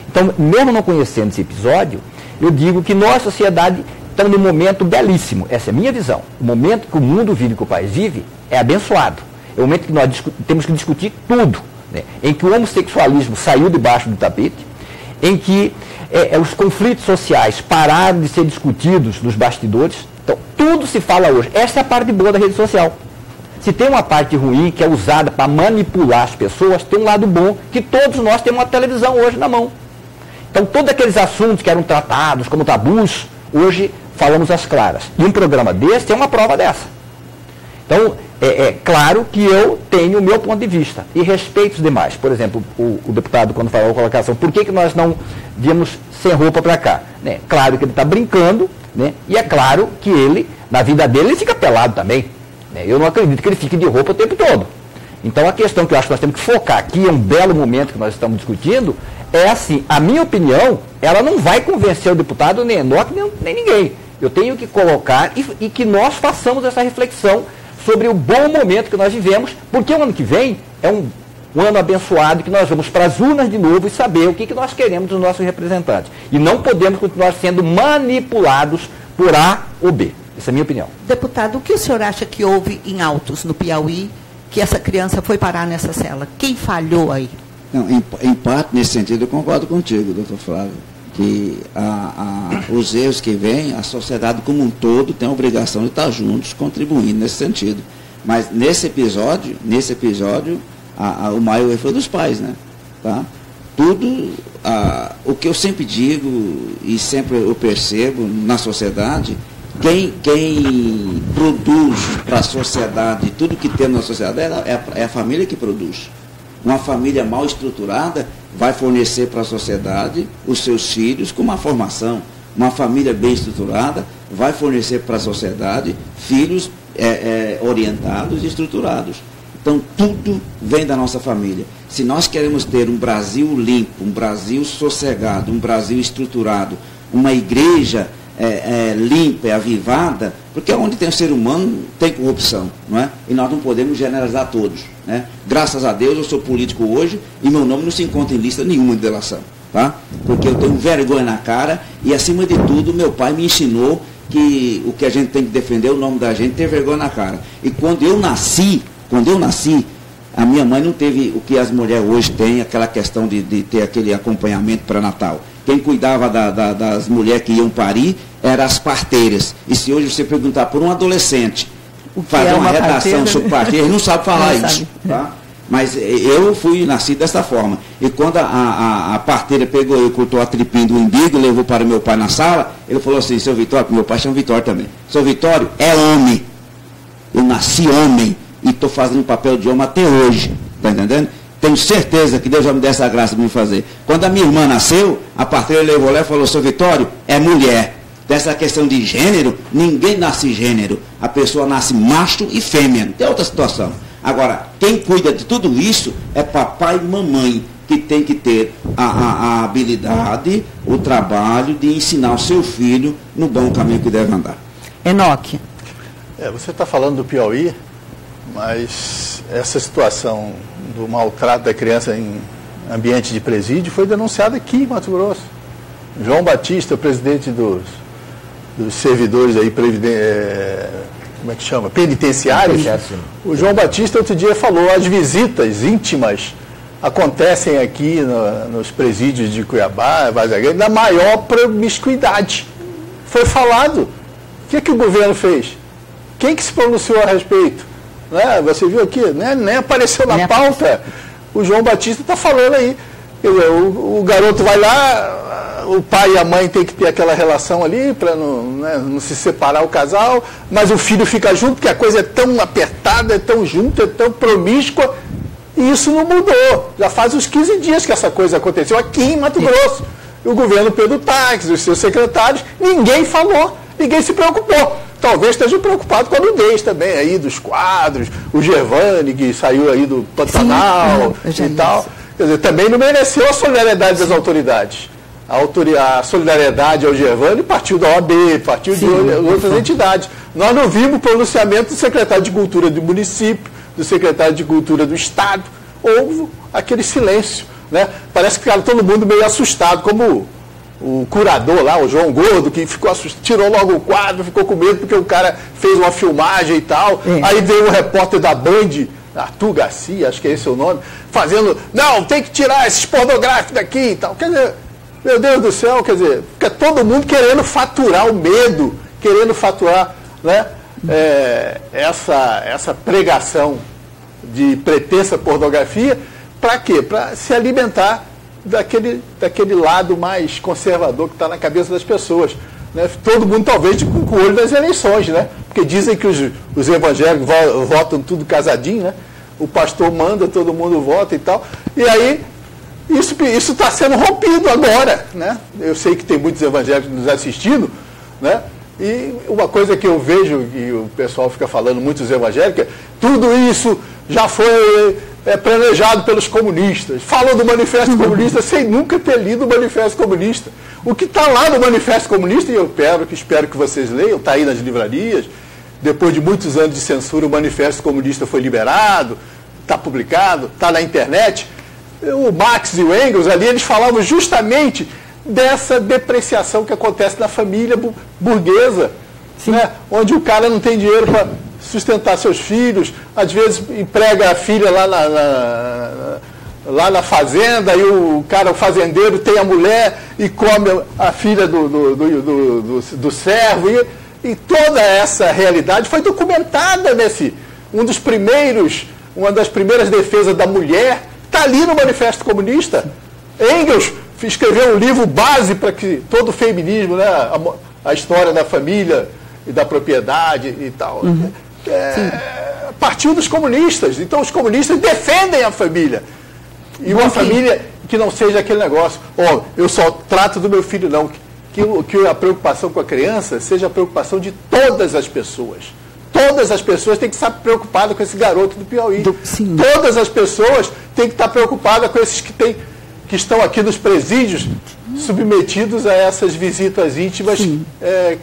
Então, mesmo não conhecendo esse episódio, eu digo que nós, sociedade, estamos num momento belíssimo. Essa é a minha visão. O momento que o mundo vive, que o país vive, é abençoado. É o momento que nós temos que discutir tudo, né? Em que o homossexualismo saiu debaixo do tapete, em que os conflitos sociais pararam de ser discutidos nos bastidores. Então, tudo se fala hoje. Essa é a parte boa da rede social. Se tem uma parte ruim que é usada para manipular as pessoas, tem um lado bom, que todos nós temos uma televisão hoje na mão. Então, todos aqueles assuntos que eram tratados como tabus, hoje falamos às claras. E um programa desse é uma prova dessa. Então, é claro que eu tenho o meu ponto de vista e respeito os demais. Por exemplo, o deputado, quando falou a colocação, por que nós não viemos sem roupa para cá? Né? Claro que ele está brincando, né? E é claro que ele, na vida dele, ele fica pelado também. Né? Eu não acredito que ele fique de roupa o tempo todo. Então, a questão que eu acho que nós temos que focar aqui, é um belo momento que nós estamos discutindo, é assim, a minha opinião, ela não vai convencer o deputado, nem Enoque, nem ninguém. Eu tenho que colocar e que nós façamos essa reflexão sobre o bom momento que nós vivemos, porque o ano que vem é um ano abençoado, que nós vamos para as urnas de novo e saber o que nós queremos dos nossos representantes. E não podemos continuar sendo manipulados por A ou B. Essa é a minha opinião. Deputado, o que o senhor acha que houve em Altos, no Piauí, que essa criança foi parar nessa cela? Quem falhou aí? Não, em parte, nesse sentido, eu concordo contigo, doutor Flávio, que os erros que vêm, a sociedade como um todo tem a obrigação de estar juntos, contribuindo nesse sentido. Mas nesse episódio, o maior erro foi dos pais, né? Tá? Tudo, o que eu sempre digo e sempre eu percebo na sociedade, quem produz para a sociedade, tudo que tem na sociedade é a família que produz. Uma família mal estruturada vai fornecer para a sociedade os seus filhos com uma formação. Uma família bem estruturada vai fornecer para a sociedade filhos orientados e estruturados. Então, tudo vem da nossa família. Se nós queremos ter um Brasil limpo, um Brasil sossegado, um Brasil estruturado, uma igreja limpa e avivada, porque onde tem o ser humano tem corrupção, não é? E nós não podemos generalizar todos, né? Graças a Deus eu sou político hoje e meu nome não se encontra em lista nenhuma de delação, tá? Porque eu tenho vergonha na cara e, acima de tudo, meu pai me ensinou que o que a gente tem que defender é o nome da gente, ter vergonha na cara. E quando eu nasci, a minha mãe não teve o que as mulheres hoje têm, aquela questão de ter aquele acompanhamento pré-natal. Quem cuidava das mulheres que iam parir eram as parteiras. E se hoje você perguntar por um adolescente, fazer uma redação sobre parteira, ele não sabe falar isso. Tá? Mas eu nasci dessa forma. E quando a parteira pegou e cortou a tripinha do umbigo, levou para o meu pai na sala, ele falou assim: seu Vitório, meu pai chama Vitório também, seu Vitório é homem. Eu nasci homem e estou fazendo papel de homem até hoje. Está entendendo? Tenho certeza que Deus vai me dar essa graça de me fazer. Quando a minha irmã nasceu, a parteira levou lá e falou: seu Vitório, é mulher. Dessa questão de gênero, ninguém nasce gênero. A pessoa nasce macho e fêmea. Não tem outra situação. Agora, quem cuida de tudo isso é papai e mamãe, que tem que ter a habilidade, o trabalho de ensinar o seu filho no bom caminho que deve andar. Enoque. Você está falando do Piauí, mas essa situação do maltrato da criança em ambiente de presídio foi denunciada aqui em Mato Grosso. João Batista, o presidente dos servidores aí, como é que chama? Penitenciários. O João Batista outro dia falou: as visitas íntimas acontecem aqui nos presídios de Cuiabá, Vargas Grande, na maior promiscuidade. Foi falado. O que o governo fez? Quem que se pronunciou a respeito? Né? Você viu aqui, né? Nem apareceu na pauta. O João Batista está falando aí. Quer dizer, o garoto vai lá, o pai e a mãe tem que ter aquela relação ali para não se separar o casal, mas o filho fica junto, porque a coisa é tão apertada, é tão junta, é tão promíscua, e isso não mudou. Já faz uns 15 dias que essa coisa aconteceu aqui em Mato Grosso. O governo Pedro Taques, os seus secretários, ninguém falou, ninguém se preocupou. Talvez estejam preocupados com a nudez também aí dos quadros, o Gervani, que saiu aí do Pantanal e tal. Quer dizer, também não mereceu a solidariedade das autoridades. A solidariedade ao Gervani partiu da OAB, partiu de outras entidades. Nós não vimos o pronunciamento do secretário de Cultura do município, do secretário de Cultura do Estado. Houve aquele silêncio, né? Parece que ficaram todo mundo meio assustado, como o curador lá, o João Gordo, que ficou assustado, tirou logo o quadro, ficou com medo porque o cara fez uma filmagem e tal. Aí veio um repórter da Band, Arthur Garcia, acho que é esse o nome, fazendo: não, tem que tirar esses pornográficos daqui e tal. Quer dizer, meu Deus do céu, quer dizer, fica todo mundo querendo faturar o medo, querendo faturar, né, essa pregação de pretensa pornografia. Para quê? Para se alimentar daquele lado mais conservador que está na cabeça das pessoas. Né? Todo mundo talvez com o olho das eleições, né? Porque dizem que os evangélicos votam tudo casadinho, né? O pastor manda, todo mundo vota e tal. E aí, isso está sendo rompido agora, né? Eu sei que tem muitos evangélicos nos assistindo, né? E uma coisa que eu vejo, que o pessoal fica falando, muitos evangélicos, tudo isso já foi planejado pelos comunistas. Falam do Manifesto Comunista sem nunca ter lido o Manifesto Comunista. O que está lá no Manifesto Comunista, e eu espero que vocês leiam, está aí nas livrarias, depois de muitos anos de censura, o Manifesto Comunista foi liberado, está publicado, está na internet. O Marx e o Engels ali, eles falavam justamente dessa depreciação que acontece na família burguesa, né? Onde o cara não tem dinheiro para sustentar seus filhos, às vezes emprega a filha lá na fazenda, e o fazendeiro tem a mulher e come a filha do servo, e toda essa realidade foi documentada uma das primeiras defesas da mulher está ali no Manifesto Comunista. Engels escreveu um livro base para que todo o feminismo, né, a história da família e da propriedade e tal, partiu dos comunistas. Então os comunistas defendem a família. E uma família que não seja aquele negócio: eu só trato do meu filho, não. Que a preocupação com a criança seja a preocupação de todas as pessoas. Todas as pessoas têm que estar preocupadas com esse garoto do Piauí. Todas as pessoas têm que estar preocupadas com esses que estão aqui nos presídios, submetidos a essas visitas íntimas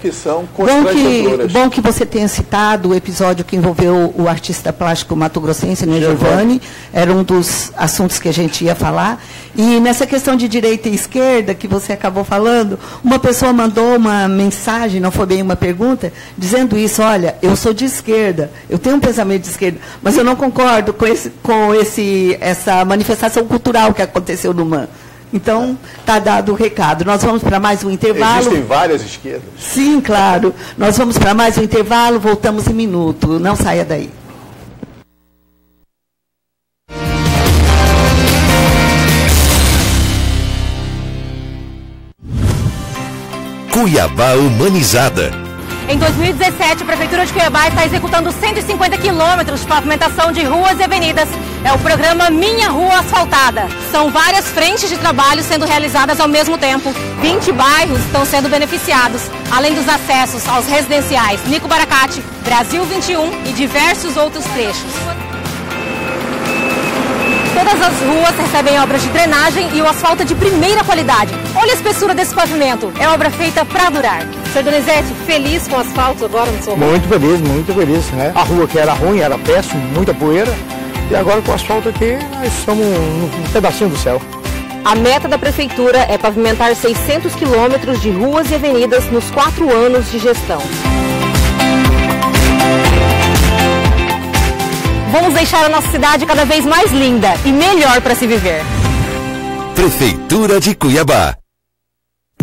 que são constrangedoras. Bom que você tenha citado o episódio que envolveu o artista plástico mato-grossense, né, Giovanni. Era um dos assuntos que a gente ia falar. E nessa questão de direita e esquerda, que você acabou falando, uma pessoa mandou uma mensagem, não foi bem uma pergunta, dizendo isso: olha, eu sou de esquerda, eu tenho um pensamento de esquerda, mas eu não concordo com essa manifestação cultural que aconteceu no MAN. Então, está dado o recado. Nós vamos para mais um intervalo. Existem várias esquerdas. Sim, claro. Nós vamos para mais um intervalo, voltamos em minuto. Não saia daí. Cuiabá Humanizada. Em 2017, a Prefeitura de Cuiabá está executando 150 quilômetros de pavimentação de ruas e avenidas. É o programa Minha Rua Asfaltada. São várias frentes de trabalho sendo realizadas ao mesmo tempo. 20 bairros estão sendo beneficiados, além dos acessos aos residenciais Nico Baracate, Brasil 21 e diversos outros trechos. Todas as ruas recebem obras de drenagem e o asfalto é de primeira qualidade. Olha a espessura desse pavimento. É obra feita para durar. Sr. Donizete, feliz com o asfalto agora no seu Muito feliz, né? A rua que era ruim, era péssima, muita poeira. E agora com o asfalto aqui, nós estamos num pedacinho do céu. A meta da Prefeitura é pavimentar 600 quilômetros de ruas e avenidas nos 4 anos de gestão. Vamos deixar a nossa cidade cada vez mais linda e melhor para se viver. Prefeitura de Cuiabá.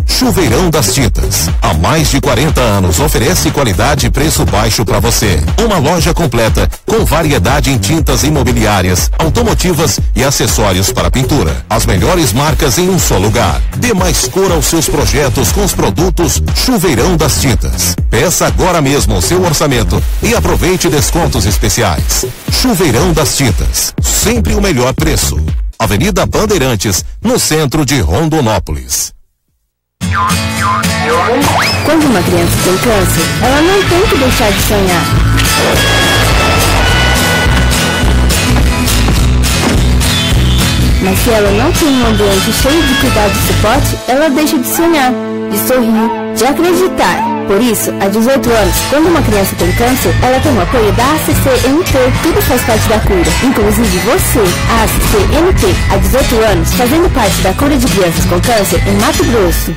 Chuveirão das Tintas. Há mais de 40 anos oferece qualidade e preço baixo para você. Uma loja completa com variedade em tintas imobiliárias, automotivas e acessórios para pintura. As melhores marcas em um só lugar. Dê mais cor aos seus projetos com os produtos Chuveirão das Tintas. Peça agora mesmo o seu orçamento e aproveite descontos especiais. Chuveirão das Tintas. Sempre o melhor preço. Avenida Bandeirantes, no centro de Rondonópolis. Quando uma criança tem câncer, ela não tem que deixar de sonhar. Mas se ela não tem um ambiente cheio de cuidado e suporte, ela deixa de sonhar, de sorrir, de acreditar. Por isso, há 18 anos, quando uma criança tem câncer, ela tem o apoio da ACCMT. Tudo faz parte da cura, inclusive você. A ACCMT, há 18 anos, fazendo parte da cura de crianças com câncer em Mato Grosso.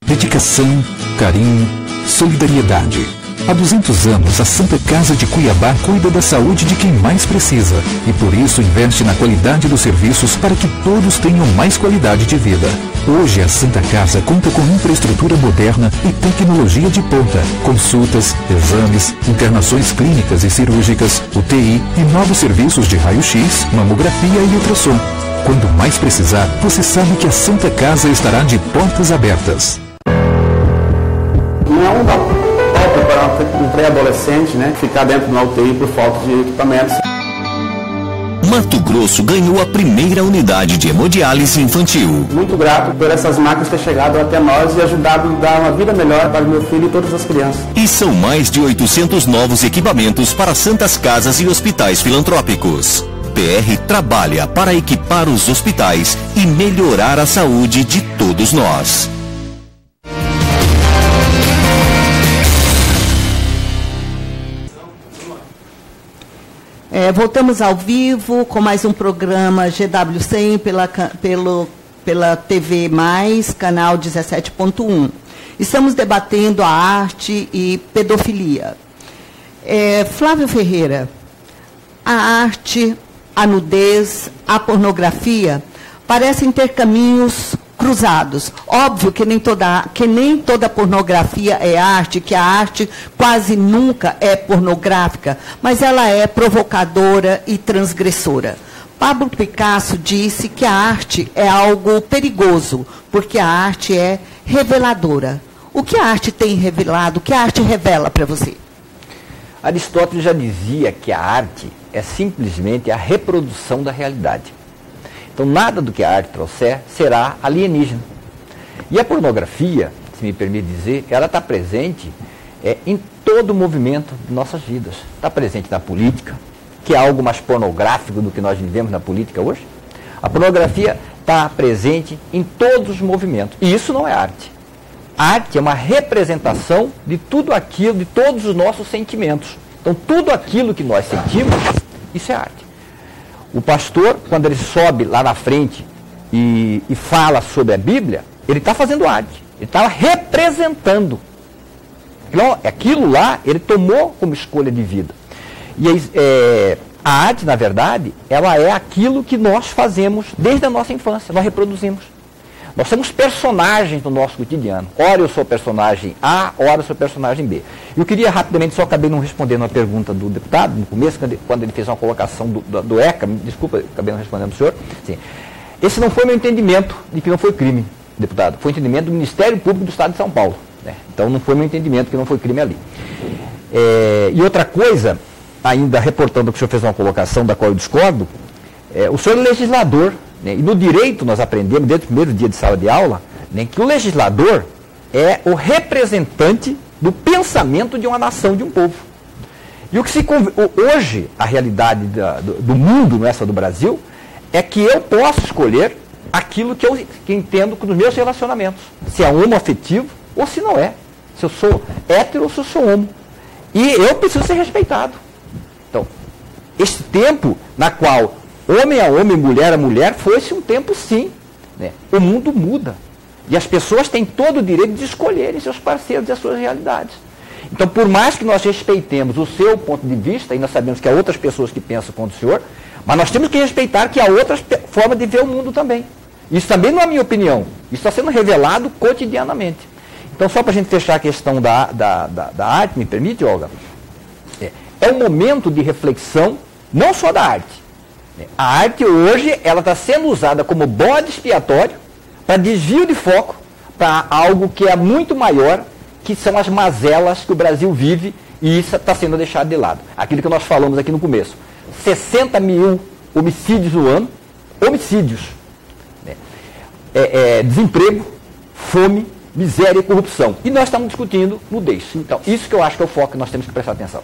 Dedicação, carinho, solidariedade. Há 200 anos, a Santa Casa de Cuiabá cuida da saúde de quem mais precisa e, por isso, investe na qualidade dos serviços para que todos tenham mais qualidade de vida. Hoje, a Santa Casa conta com infraestrutura moderna e tecnologia de ponta, consultas, exames, internações clínicas e cirúrgicas, UTI e novos serviços de raio-x, mamografia e ultrassom. Quando mais precisar, você sabe que a Santa Casa estará de portas abertas. Não dá para um pré-adolescente, né, ficar dentro de uma UTI por falta de equipamentos. Mato Grosso ganhou a primeira unidade de hemodiálise infantil. Muito grato por essas máquinas ter chegado até nós e ajudado a dar uma vida melhor para o meu filho e todas as crianças. E são mais de 800 novos equipamentos para santas casas e hospitais filantrópicos. PR trabalha para equipar os hospitais e melhorar a saúde de todos nós. Voltamos ao vivo com mais um programa GW100 pela TV+, canal 17.1. Estamos debatendo a arte e pedofilia. Flávio Ferreira, a arte, a nudez, a pornografia parecem ter caminhos cruzados. Óbvio que nem toda pornografia é arte, que a arte quase nunca é pornográfica, mas ela é provocadora e transgressora. Pablo Picasso disse que a arte é algo perigoso, porque a arte é reveladora. O que a arte tem revelado? O que a arte revela para você? Aristóteles já dizia que a arte é simplesmente a reprodução da realidade. Então, nada do que a arte trouxer será alienígena. E a pornografia, se me permite dizer, ela está presente em todo o movimento de nossas vidas. Está presente na política, que é algo mais pornográfico do que nós vivemos na política hoje. A pornografia está presente em todos os movimentos. E isso não é arte. A arte é uma representação de tudo aquilo, de todos os nossos sentimentos. Então, tudo aquilo que nós sentimos, isso é arte. O pastor, quando ele sobe lá na frente e fala sobre a Bíblia, ele está fazendo arte. Ele está representando. Então, aquilo lá, ele tomou como escolha de vida. E a arte, na verdade, ela é aquilo que nós fazemos desde a nossa infância, nós reproduzimos. Nós somos personagens do nosso cotidiano. Ora eu sou personagem A, ora eu sou personagem B. Eu queria rapidamente, só acabei não respondendo uma pergunta do deputado, no começo, quando ele fez uma colocação do ECA, desculpa, acabei não respondendo para o senhor. Sim. Esse não foi meu entendimento de que não foi crime, deputado. Foi o entendimento do Ministério Público do Estado de São Paulo. Né? Então não foi meu entendimento que não foi crime ali. E outra coisa, ainda reportando que o senhor fez uma colocação da qual eu discordo, o senhor é legislador, né? E no direito nós aprendemos, desde o primeiro dia de sala de aula, né, que o legislador é o representante do pensamento de uma nação, de um povo. E o que hoje, a realidade do mundo, não é só do Brasil, é que eu posso escolher aquilo que eu entendo nos meus relacionamentos, se é homoafetivo ou se não é, se eu sou hétero ou se eu sou homo. E eu preciso ser respeitado. Então, esse tempo na qual homem a homem, mulher a mulher, foi-se um tempo sim. Né? O mundo muda. E as pessoas têm todo o direito de escolherem seus parceiros e as suas realidades. Então, por mais que nós respeitemos o seu ponto de vista, e nós sabemos que há outras pessoas que pensam como o senhor, mas nós temos que respeitar que há outras formas de ver o mundo também. Isso também não é a minha opinião. Isso está sendo revelado cotidianamente. Então, só para a gente fechar a questão da arte, me permite, Olga? É um momento de reflexão, não só da arte. A arte hoje, ela está sendo usada como bode expiatório para desvio de foco para algo que é muito maior, que são as mazelas que o Brasil vive, e isso está sendo deixado de lado. Aquilo que nós falamos aqui no começo. 60 mil homicídios no ano, homicídios. Desemprego, fome, miséria e corrupção. E nós estamos discutindo nudez. Então, isso que eu acho que é o foco que nós temos que prestar atenção.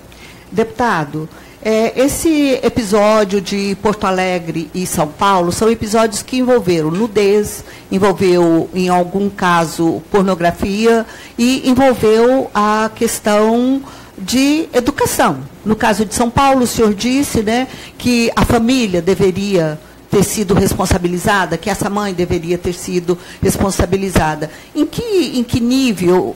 Deputado, esse episódio de Porto Alegre e São Paulo são episódios que envolveram nudez, envolveu, em algum caso, pornografia e envolveu a questão de educação. No caso de São Paulo, o senhor disse, né, que a família deveria ter sido responsabilizada, que essa mãe deveria ter sido responsabilizada. Em que nível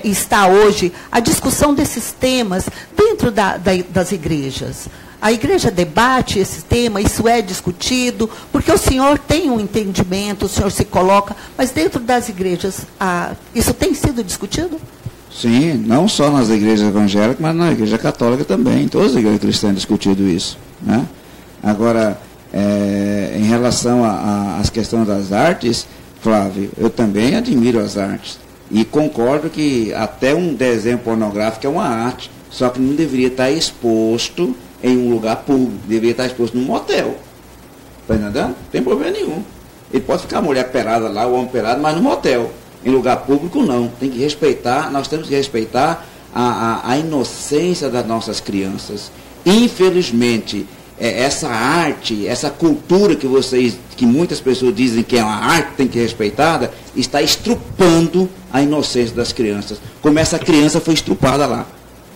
está hoje a discussão desses temas dentro das igrejas? A igreja debate esse tema, isso é discutido, porque o senhor tem um entendimento, o senhor se coloca, mas dentro das igrejas, isso tem sido discutido? Sim, não só nas igrejas evangélicas, mas na igreja católica também. Todas as igrejas cristãs têm discutido isso. Né? Agora, em relação às questões das artes, Flávio, eu também admiro as artes. E concordo que até um desenho pornográfico é uma arte, só que não deveria estar exposto em um lugar público, deveria estar exposto num motel. Está entendendo? Não tem problema nenhum. Ele pode ficar a mulher pelada lá, o homem pelado, mas no motel. Em lugar público, não. Tem que respeitar, nós temos que respeitar a inocência das nossas crianças. Infelizmente, essa arte, essa cultura que muitas pessoas dizem que é uma arte, tem que ser respeitada, está estrupando a inocência das crianças. Como essa criança foi estrupada lá.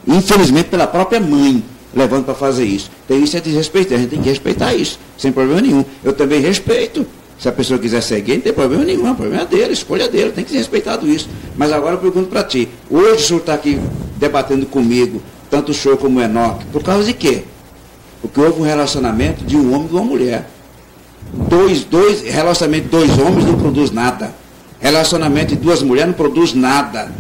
Infelizmente, pela própria mãe, levando para fazer isso. Então, isso é desrespeitar. A gente tem que respeitar isso, sem problema nenhum. Eu também respeito. Se a pessoa quiser ser gay, não tem problema nenhum, é um problema dele, a escolha dele, tem que ser respeitado isso. Mas agora eu pergunto para ti, hoje o senhor está aqui debatendo comigo, tanto o senhor como o Enoque, por causa de quê? Porque houve um relacionamento de um homem e de uma mulher. Relacionamento de dois homens não produz nada. Relacionamento de duas mulheres não produz nada.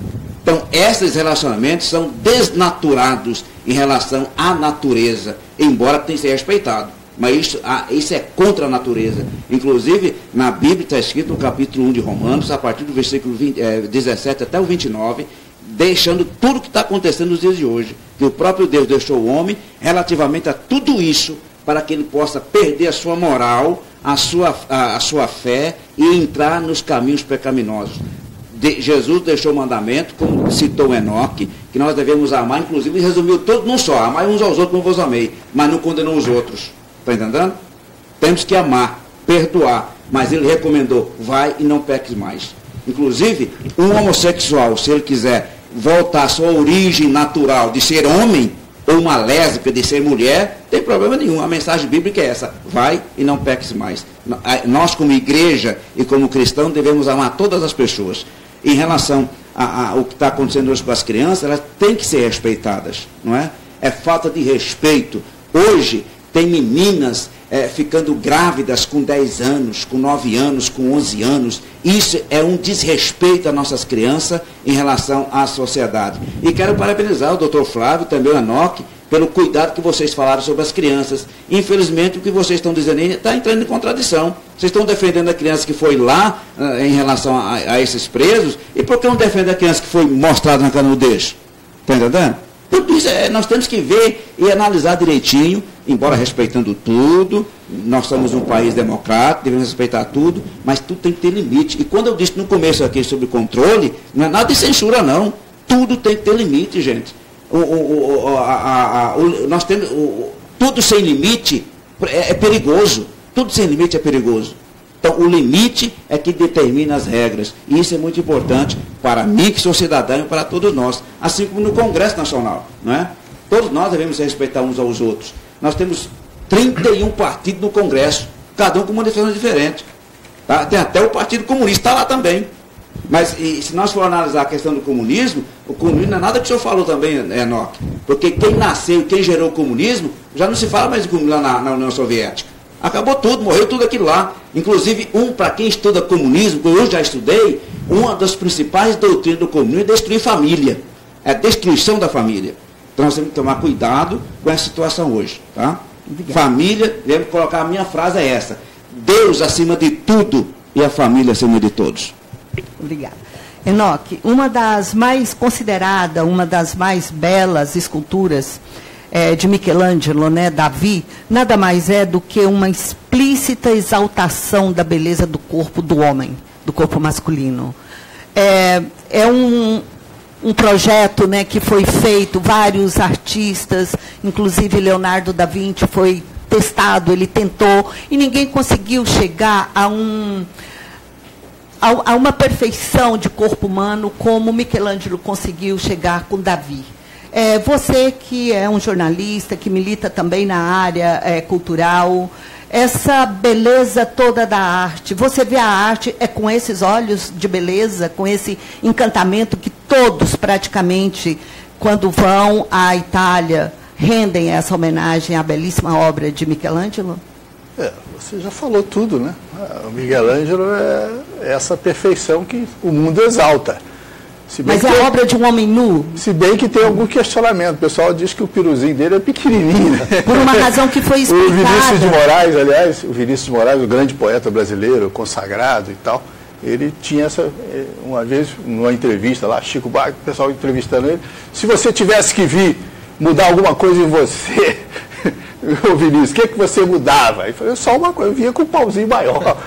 Então, esses relacionamentos são desnaturados em relação à natureza, embora tenha que ser respeitado. Mas isso é contra a natureza. Inclusive, na Bíblia está escrito no capítulo 1 de Romanos, a partir do versículo 17 até o 29, deixando tudo o que está acontecendo nos dias de hoje. Que o próprio Deus deixou o homem relativamente a tudo isso, para que ele possa perder a sua moral, a sua fé e entrar nos caminhos pecaminosos. Jesus deixou o mandamento, como citou Enoque, que nós devemos amar, inclusive resumiu tudo num só, amar uns aos outros como vos amei, mas não condenou os outros. Está entendendo? Temos que amar, perdoar, mas ele recomendou, vai e não peques mais. Inclusive, um homossexual, se ele quiser voltar à sua origem natural de ser homem, ou uma lésbica de ser mulher, não tem problema nenhum. A mensagem bíblica é essa, vai e não peques mais. Nós, como igreja e como cristão, devemos amar todas as pessoas. Em relação ao que está acontecendo hoje com as crianças, elas têm que ser respeitadas, não é? É falta de respeito. Hoje, tem meninas ficando grávidas com 10 anos, com 9 anos, com 11 anos. Isso é um desrespeito às nossas crianças em relação à sociedade. E quero parabenizar o doutor Flávio, também o Enoque, pelo cuidado que vocês falaram sobre as crianças. Infelizmente, o que vocês estão dizendo aí está entrando em contradição. Vocês estão defendendo a criança que foi lá em relação a esses presos, e por que não defende a criança que foi mostrada na canudez? Está entendendo? Tudo isso nós temos que ver e analisar direitinho, embora respeitando tudo. Nós somos um país democrático, devemos respeitar tudo, mas tudo tem que ter limite. E quando eu disse no começo aqui sobre controle, não é nada de censura, não. Tudo tem que ter limite, gente. Nós temos, tudo sem limite é perigoso. Tudo sem limite é perigoso. Então, o limite é que determina as regras. E isso é muito importante para mim, que sou cidadão, e para todos nós. Assim como no Congresso Nacional, não é? Todos nós devemos respeitar uns aos outros. Nós temos 31 partidos no Congresso, cada um com uma defesa diferente. Tá? Tem até o Partido Comunista, está lá também. Mas se nós for analisar a questão do comunismo, o comunismo não é nada que o senhor falou também, Enoque. Porque quem nasceu, quem gerou o comunismo, já não se fala mais de comunismo lá na União Soviética. Acabou tudo, morreu tudo aquilo lá. Inclusive, para quem estuda comunismo, que eu já estudei, uma das principais doutrinas do comunismo é destruir família. É a destruição da família. Então nós temos que tomar cuidado com essa situação hoje. Tá? Família, devemos colocar, a minha frase é essa: Deus acima de tudo e a família acima de todos. Obrigada. Enoque, uma das mais considerada, uma das mais belas esculturas de Michelangelo, né, Davi, nada mais é do que uma explícita exaltação da beleza do corpo do homem, do corpo masculino. É um projeto, né, que foi feito, vários artistas, inclusive Leonardo da Vinci foi testado, ele tentou, e ninguém conseguiu chegar a uma perfeição de corpo humano como Michelangelo conseguiu chegar com Davi. Você que é um jornalista, que milita também na área cultural, essa beleza toda da arte, você vê a arte com esses olhos de beleza, com esse encantamento que todos praticamente, quando vão à Itália, rendem essa homenagem à belíssima obra de Michelangelo? Você já falou tudo, né? O Michelangelo é essa perfeição que o mundo exalta. Mas é a obra de um homem nu? Se bem que tem algum questionamento. O pessoal diz que o piruzinho dele é pequenininho. Né? Por uma razão que foi explicada. O Vinícius de Moraes, aliás, o grande poeta brasileiro, consagrado e tal, ele tinha uma vez, numa entrevista lá, Chico Buarque, o pessoal entrevistando ele, se você tivesse que vir mudar alguma coisa em você, ô Vinícius, o que você mudava? Ele falou, só uma coisa, eu vinha com um pauzinho maior.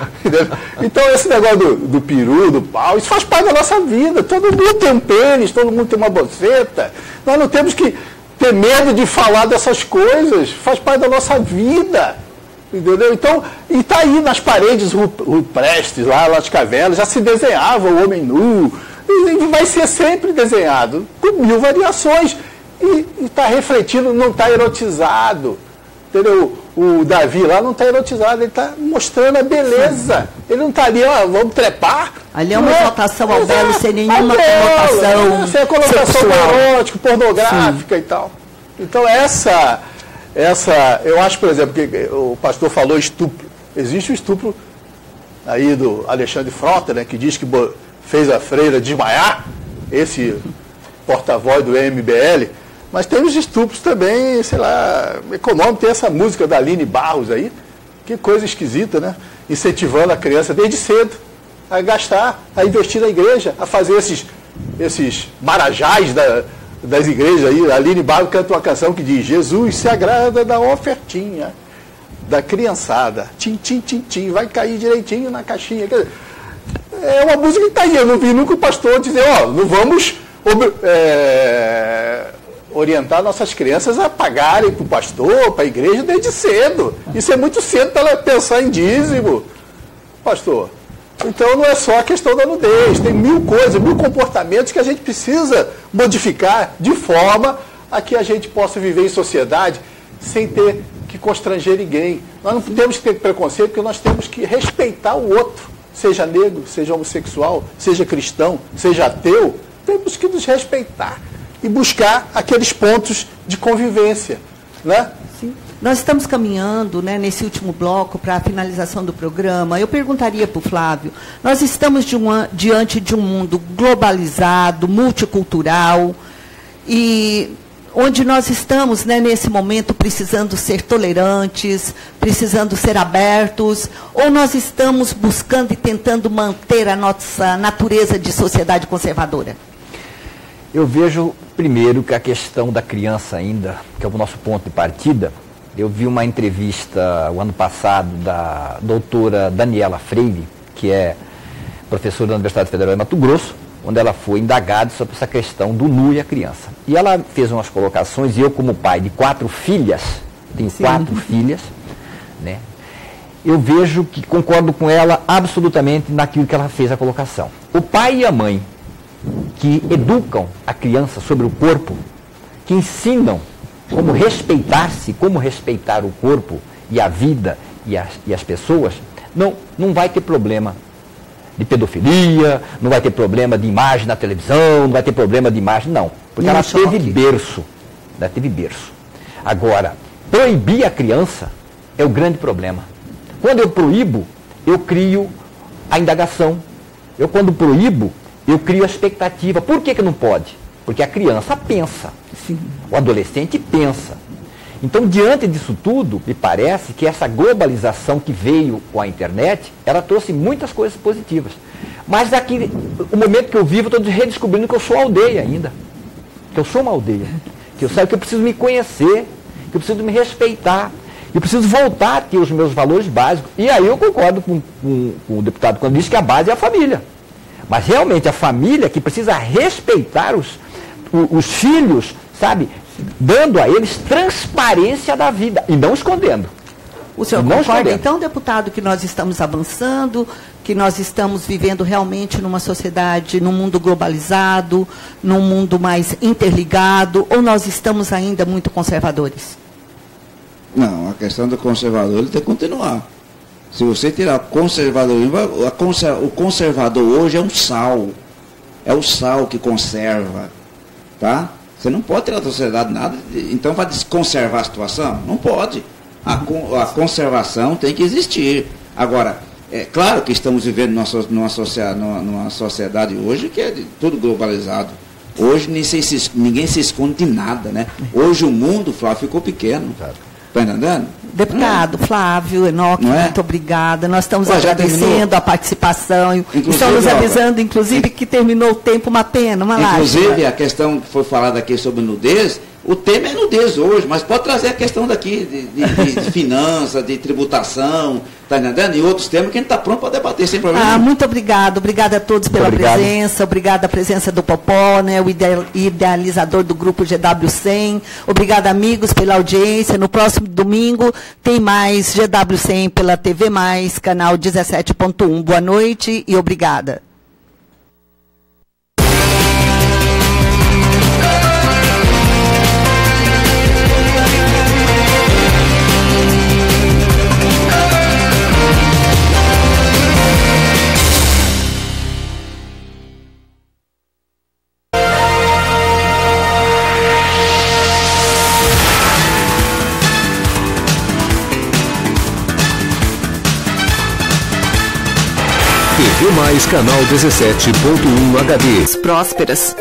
Então, esse negócio do peru, do pau, isso faz parte da nossa vida. Todo mundo tem um pênis, todo mundo tem uma boceta. Nós não temos que ter medo de falar dessas coisas, faz parte da nossa vida. Entendeu? Então, e está aí nas paredes rupestres, lá nas cavernas, já se desenhava o homem nu, e vai ser sempre desenhado, com 1000 variações. E está refletindo, não está erotizado. Entendeu? O Davi lá não está erotizado, ele está mostrando a beleza. Ele não está ali, vamos trepar. Ali é uma exaltação ao belo, sem nenhuma conotação sem conotação erótica, pornográfica. Sim. E tal. Então essa, eu acho, por exemplo, que o pastor falou estupro. Existe o estupro aí do Alexandre Frota, né, que diz que fez a freira desmaiar, esse porta-voz do MBL. Mas tem os estupros também, sei lá, econômicos. Tem essa música da Aline Barros aí, que coisa esquisita, né? Incentivando a criança desde cedo a gastar, a investir na igreja, a fazer esses marajás das igrejas aí. A Aline Barros canta uma canção que diz: Jesus se agrada da ofertinha da criançada, tim, tim, tim, tim, vai cair direitinho na caixinha. É uma música que está aí, eu não vi nunca o pastor dizer, não vamos orientar nossas crianças a pagarem para o pastor, para a igreja desde cedo. Isso é muito cedo para ela pensar em dízimo, pastor. Então não é só a questão da nudez, tem 1000 coisas, 1000 comportamentos que a gente precisa modificar de forma a que a gente possa viver em sociedade sem ter que constranger ninguém. Nós não podemos ter preconceito, porque nós temos que respeitar o outro, seja negro, seja homossexual, seja cristão, seja ateu, temos que nos respeitar e buscar aqueles pontos de convivência, né? Sim. Nós estamos caminhando, né, nesse último bloco para a finalização do programa. Eu perguntaria para o Flávio, nós estamos diante de um mundo globalizado, multicultural, e onde nós estamos, né, nesse momento precisando ser tolerantes, precisando ser abertos, ou nós estamos buscando e tentando manter a nossa natureza de sociedade conservadora? Eu vejo, primeiro, que a questão da criança ainda, que é o nosso ponto de partida. Eu vi uma entrevista o ano passado da doutora Daniela Freire, que é professora da Universidade Federal de Mato Grosso, onde ela foi indagada sobre essa questão do nu e a criança. E ela fez umas colocações, e eu, como pai de 4 filhas, tenho 4 filhas, né? Eu vejo que concordo com ela absolutamente naquilo que ela fez a colocação. O pai e a mãe que educam a criança sobre o corpo, que ensinam como respeitar-se, como respeitar o corpo e a vida e as pessoas, não vai ter problema de pedofilia, não vai ter problema de imagem na televisão, não vai ter problema de imagem, não. Porque ela teve berço. Ela teve berço. Agora, proibir a criança é o grande problema. Quando eu proíbo, eu crio a indagação. Quando proíbo, eu crio a expectativa. Por que não pode? Porque a criança pensa. Sim. O adolescente pensa. Então, diante disso tudo, me parece que essa globalização que veio com a internet, ela trouxe muitas coisas positivas. Mas aqui, o momento que eu vivo, eu estou redescobrindo que eu sou aldeia ainda. Que eu sou uma aldeia. Que eu sei que eu preciso me conhecer, que eu preciso me respeitar. Eu preciso voltar a ter os meus valores básicos. E aí eu concordo com o deputado quando diz que a base é a família. Mas realmente a família que precisa respeitar os filhos, sabe? Dando a eles transparência da vida e não escondendo. O senhor concorda, então, deputado, que nós estamos avançando, que nós estamos vivendo realmente numa sociedade, num mundo globalizado, num mundo mais interligado, ou nós estamos ainda muito conservadores? Não, a questão do conservador ele tem que continuar. Se você tirar o conservadorismo, o conservador hoje é um sal. É o sal que conserva, tá? Você não pode tirar da sociedade nada, então vai desconservar a situação? Não pode. A conservação tem que existir. Agora, é claro que estamos vivendo numa sociedade hoje que é tudo globalizado. Hoje ninguém se esconde de nada, né? Hoje o mundo, Flávio, ficou pequeno. Está entendendo? Deputado Flávio Enoque, muito obrigada. Nós estamos agradecendo a participação. Estamos avisando, inclusive, que terminou o tempo, uma pena, uma lágrima. Inclusive, a questão que foi falada aqui sobre nudez, o tema é nudez hoje, mas pode trazer a questão daqui de finanças, de tributação, está entendendo? E outros temas que a gente está pronto para debater sem problema. Muito obrigado. Obrigada a todos pela presença. Obrigada a presença do Popó, né, o idealizador do grupo GW100. Obrigada, amigos, pela audiência. No próximo domingo tem mais GW100 pela TV+, canal 17.1. Boa noite e obrigada. TV+, canal 17.1 HD. Prósperas,